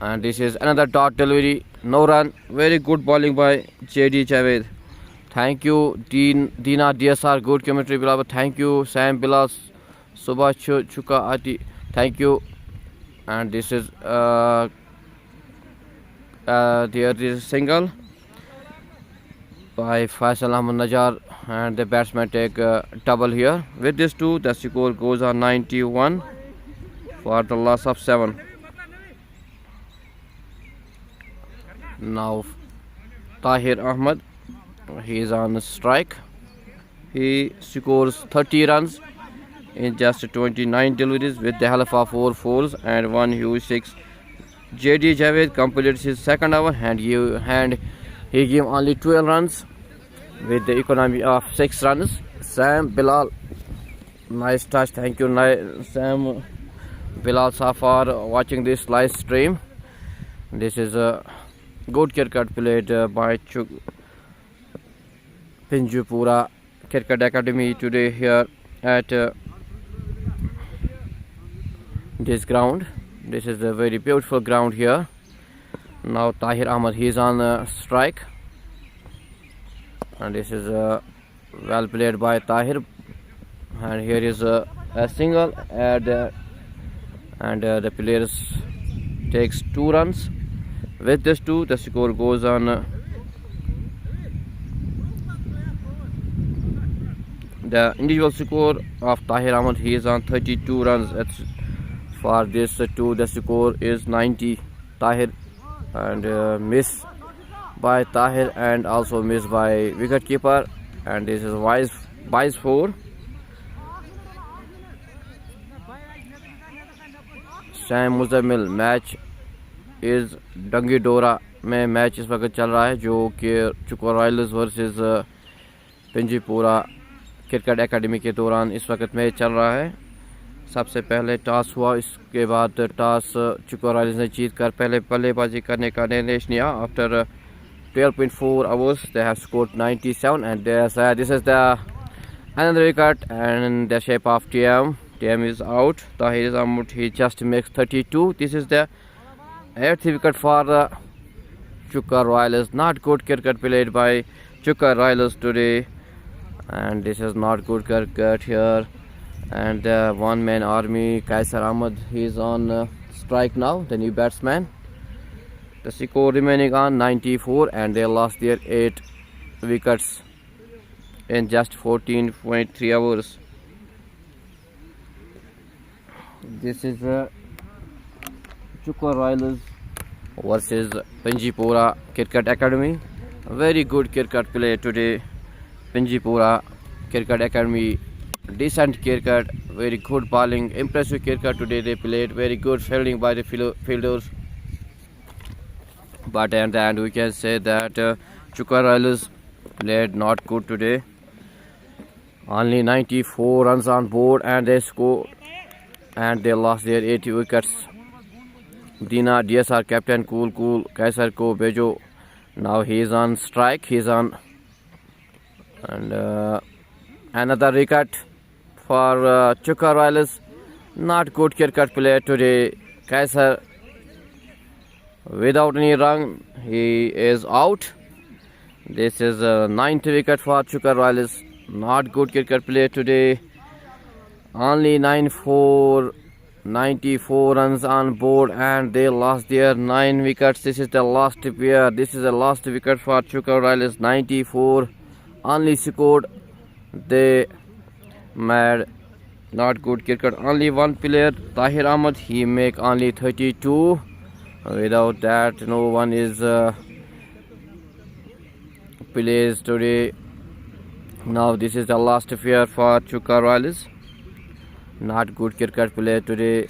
And this is another dot delivery, no run. Very good bowling by JD Javed. Thank you Dina DSR, good commentary beloved. Thank you Sam Bilal Subhash Chuka Ati. Thank you. And this is there is single by Faisal Ahmed Najjar, and the batsman take double here. With this 2, the score goes on 91 for the loss of 7. Now Tahir Ahmed, he is on strike. He scores 30 runs in just 29 deliveries with the help of 4 fours and 1 huge 6. JD Javed completes his second over, and he gave only 12 runs with the economy of 6 runs. Sam Bilal, nice touch. Thank you Sam Bilal for watching this live stream. This is a good cricket played by Pinjipura Cricket Academy today here at this ground. This is a very beautiful ground here. Now Tahir Ahmed, he is on strike, and this is well played by Tahir. And here is a single, and the players takes 2 runs. With this 2, the score goes on the individual score of Tahir Ahmed. He is on 32 runs. For this 2, the score is 90. Tahir, and miss by Tahir and also miss by wicketkeeper, and this is wise 4. Sam Muzammil, match is dengue डोरा में match इस वक्त चल रहा है, जो कि चुका रॉयल्स वर्सेस पिंजीपुरा क्रिकेट एकेडमी के दौरान इस वक्त मैच चल रहा है. सबसे पहले टॉस हुआ, इसके बाद टॉस चुका रॉयल्स ने जीत कर पहले बल्लेबाजी करने का निर्णय लिया. After 12.4 hours they have scored 97, and this is the another wicket and the shape of TM is out. Tahir Ahmed, he just makes 32. This is the 8th wicket for Chukka Royals. Not good cricket played by Chukka Royals today, and this is not good cricket here. And one man army, Kaisar Ahmed, he is on strike now, the new batsman. The score remaining on 94, and they lost their 8 wickets in just 14.3 hours. This is Chukka Royals versus Pinjipura Cricket Academy. Very good cricket play today. Pinjipura Cricket Academy, decent cricket, very good bowling, impressive cricket today they played. Very good fielding by the fielders. But at the end we can say that Chukka Royals played not good today. Only 94 runs on board, and they scored and they lost their 80 wickets. Dina DSR captain cool Kaisar ko bejo. Now he is on strike. He is on, and another wicket for Chukar Royals. Not good cricket play today. Kaisar without any run, he is out. This is a 9th wicket for Chukar Royals. Not good cricket play today. Only 94 runs on board, and they lost their 9 wickets. This is the last pair. This is the last wicket for Chukar Royals. 94 only scored. They made not good cricket. Only one player, Tahir Ahmad, he make only 32. Without that, no one is plays today. Now this is the last affair for Chukar Royals. Not good cricket play today.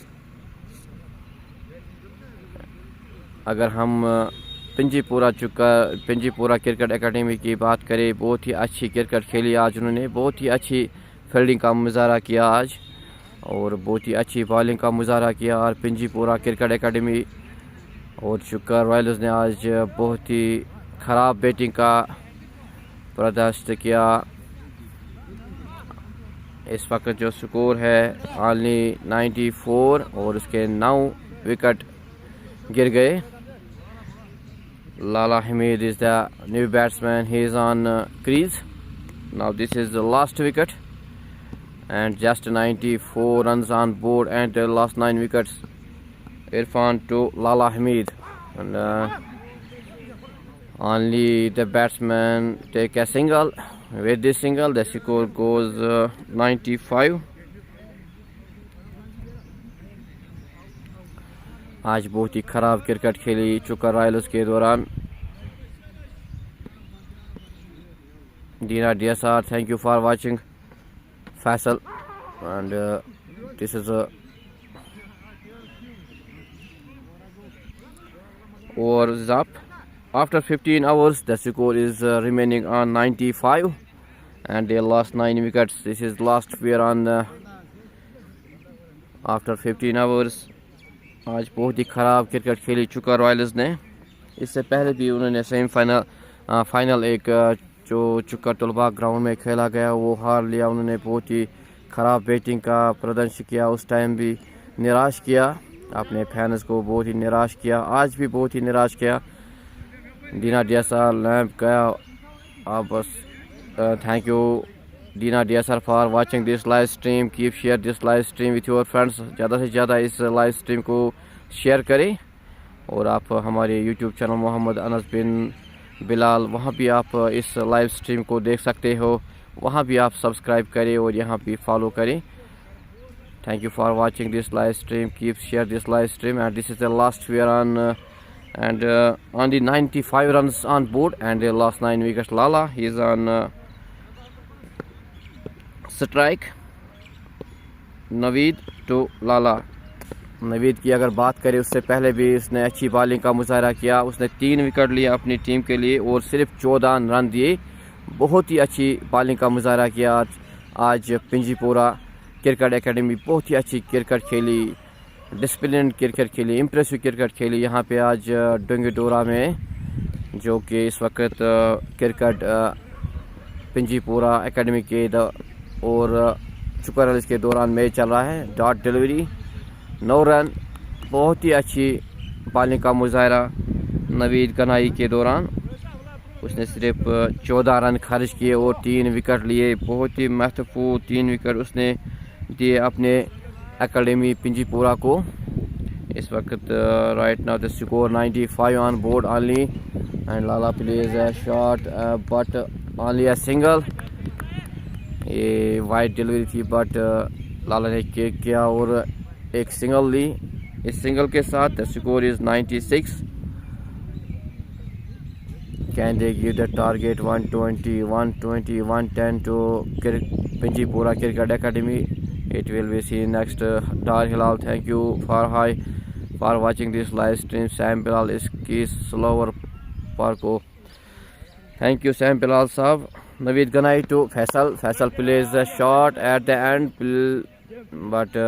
अगर हम पिंजीपुरा cricket academy की बात करें, बहुत ही अच्छी cricket खेली आज उन्होंने, बहुत ही अच्छी फील्डिंग का मुजाहरा किया आज और बहुत ही अच्छी बॉलिंग का मुजाहरा किया। और पिंजीपुरा क्रिकेट एकेडमी और चुकर रॉयल्स ने आज बहुत ही ख़राब बैटिंग का प्रदर्शन किया। इस वक्त जो स्कोर है ओनली 94 और उसके 9 विकेट गिर गए। Lala Hamid is the new batsman. He is on crease. Now this is the last wicket, and just 94 runs on board, and the last 9 wickets. Irfan to Lala Hamid, and only the batsman take a single. With this single, the score goes 95. आज बहुत ही ख़राब cricket खेली चुकर Royals के दौरान। Dina DSR, thank you for watching. Faisal, and this is a over is up. After 15 hours, the score is remaining on 95, and they lost 9 wickets. This is last pair on after 15 hours. आज बहुत ही ख़राब cricket खेली चुका Royals ने। इससे पहले भी उन्होंने फाइनल एक जो चुका टुलबा ग्राउंड में खेला गया वो हार लिया। उन्होंने बहुत ही ख़राब बैटिंग का प्रदर्शन किया। उस टाइम भी निराश किया अपने फैंस को, बहुत ही निराश किया। आज भी बहुत ही निराश किया। Dina DSR लैंप गया। अब बस thank you Dina DSR for watching this live stream. Keep share this live stream with your friends. ज़्यादा से ज़्यादा इस लाइव स्ट्रीम को शेयर करें। और आप हमारे YouTube चैनल मोहम्मद अनस बिन बिलाल, वहाँ भी आप इस लाइव स्ट्रीम को देख सकते हो। वहाँ भी आप सब्सक्राइब करें और यहाँ भी फॉलो करें। Thank you for watching this live stream. Keep share this live stream, and this is the last we are on and only 95 runs on board, and they lost 9 wickets. Lala, he is on strike. Naveed to Lala. Naveed की अगर बात करें, उससे पहले भी इसने अच्छी bowling का मुजाहरा किया। उसने 3 विकेट लिया अपनी टीम के लिए और सिर्फ 14 रन दिए। बहुत ही अच्छी बॉलिंग का मुजाहरा किया आज पिंजीपुरा क्रिकेट एकेडमी। बहुत ही अच्छी क्रिकेट खेली, डिसिप्लिन क्रिकेट खेली, इम्प्रेसिव क्रिकेट खेली यहाँ पे आज डोंगीडोरा में, जो कि इस वक्त क्रिकेट पिंजीपुरा एकेडमी के और चुकर रॉयल्स के दौरान मैच चल रहा है। Dot delivery, 9 run. बहुत ही अच्छी बॉलिंग का मुजाहरा नवीद गनाई के दौरान। उसने सिर्फ 14 रन खर्च किए और 3 विकेट लिए। बहुत ही महत्वपूर्ण 3 विकेट उसने दिए अपने एकेडमी पिंजीपुरा को। इस वक्त right now the score 95 on board only, and Lala plays a shot but only a single. ये वाइड डिलीवरी थी बट लाला ने किक किया और एक सिंगल ली। इस सिंगल के साथ the score is 96। Can they give the target 120, 120, 110 to Pinjipura cricket academy? It will be seen next. Dar Hilal, thank you for watching this live stream. Sam Bilal is key slower Parko. Thank you Sam Bilal sahab. Naveed Ganai to Faisal. Faisal plays a shot at the end, but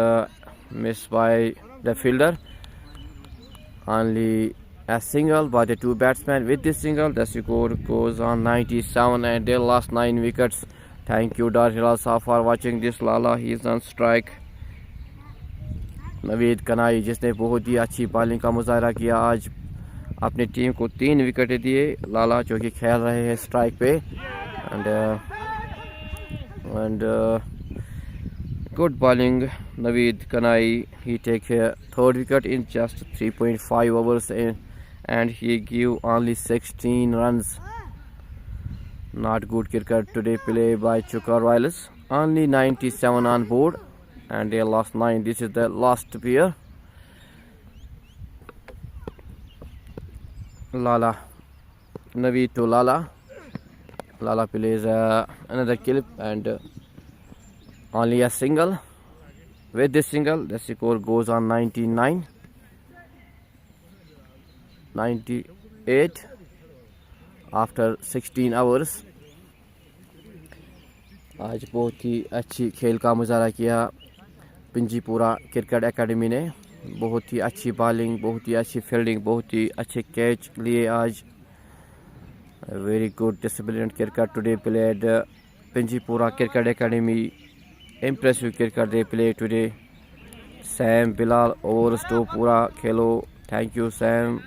missed by the fielder. Only a single by the two batsmen. With this single, the score goes on 97 and they lost 9 wickets. Thank you Dar Hilal for watching this. Lala, he is on strike. Naveed Kanai जिसने बहुत ही अच्छी bowling का मुजाहरा किया, आज अपनी team को 3 विकेटें दिए। लाला जो कि खेल रहे हैं स्ट्राइक पे and good bowling Naveed Kanai. He take a 3rd wicket in just 3.5 overs and he give only 16 runs. Not good cricket today play by Chukar Royals. Only 97 on board and they lost 9. This is the last pair. Lala, Naveed to Lala. Lala plays another clip and only a single. With this single, the score goes on 98 after 16 hours. आज बहुत ही अच्छी खेल का मुजाहरा किया पिंजीपुरा cricket academy ने। बहुत ही अच्छी बॉलिंग, बहुत ही अच्छी फील्डिंग, बहुत ही अच्छे कैच लिए आज। Very good disciplined cricket today played Pinjipura Cricket Academy. Impressive cricket they play today. Sam Bilal overs to पूरा खेलो। Thank you Sam.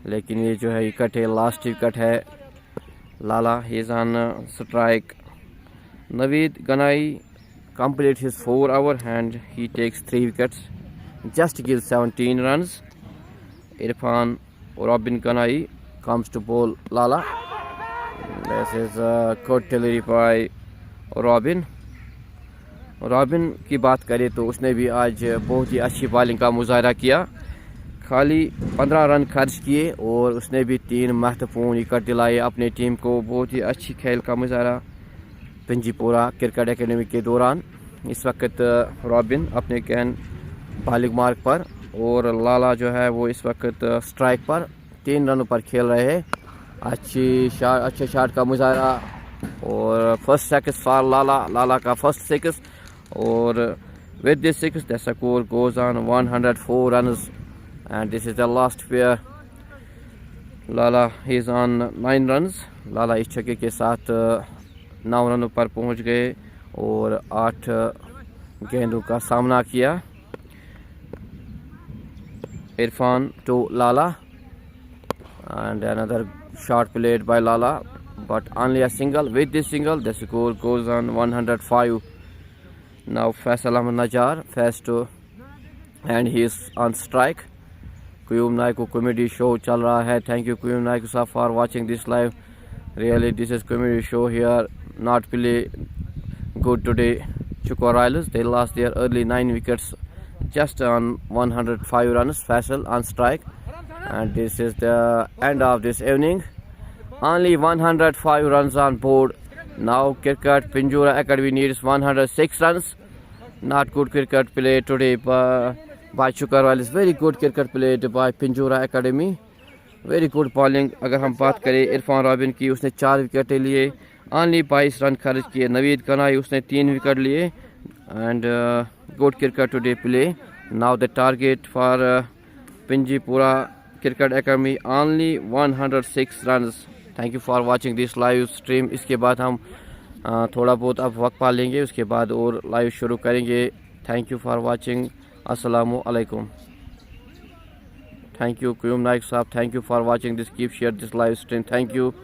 लेकिन ये जो है विकेट है, लास्ट विकेट है। लाला he is on strike. Naveed Ganai complete his 4 over and he takes 3 wickets. Just gives 17 runs. Irfan Robin Ganai comes to bowl Lala. This is a good delivery by Robin. Robin की बात करें तो उसने भी आज बहुत ही अच्छी bowling का मुजाहरा किया। खाली 15 रन खर्च किए और उसने भी 3 महत्वपूर्ण विकेट दिलाए अपनी टीम को। बहुत ही अच्छी खेल का मुजाहरा पिंजीपुरा क्रिकेट एकेडमी के दौरान। इस वक्त रॉबिन अपने कैन बॉलिंग मार्क पर और लाला जो है वो इस वक्त स्ट्राइक पर 3 रनों पर खेल रहे हैं। अच्छे शॉट का मुजाहरा और फर्स्ट सिक्स फॉर लाला का फर्स्ट सिक्स और with this six the score goes on 104 runs and this is the last pair. Lala is on 9 runs. लाला इस छक्के के साथ 9 रनों पर पहुंच गए और 8 गेंदों का सामना किया। Irfan to Lala and another shot played by Lala but only a single. With this single the score goes on 105. Now Faisal Ahmed Najjar first to and he is on strike. Kuyum Naik को comedy show चल रहा है। Thank you Kuyum Naik sir for watching this live. Really this is comedy show here. Not play good today. Chukar Royals they lost their early 9 wickets just on 105 runs. Faisal on strike and this is the end of this evening. Only 105 runs on board. Now cricket Pinjura Academy needs 106 runs. Not good cricket play today by Chukar Royals. Very good cricket played by Pinjura Academy. Very good bowling. अगर हम बात करें Irfan robin की, उसने 4 विकेटें लिए, only 22 run खर्च किए। नवीद कनाई उसने 3 विकेट लिए and good cricket today play. Now the target for Pinjipura Cricket Academy only 106 runs. Thank you for watching this live stream. इसके बाद हम थोड़ा बहुत अब वक्त पा लेंगे, उसके बाद और लाइव शुरू करेंगे। Thank you for watching. Assalamu alaikum. Thank you Kuyum Naik Saab. Thank you for watching this. Keep share this live stream. Thank you.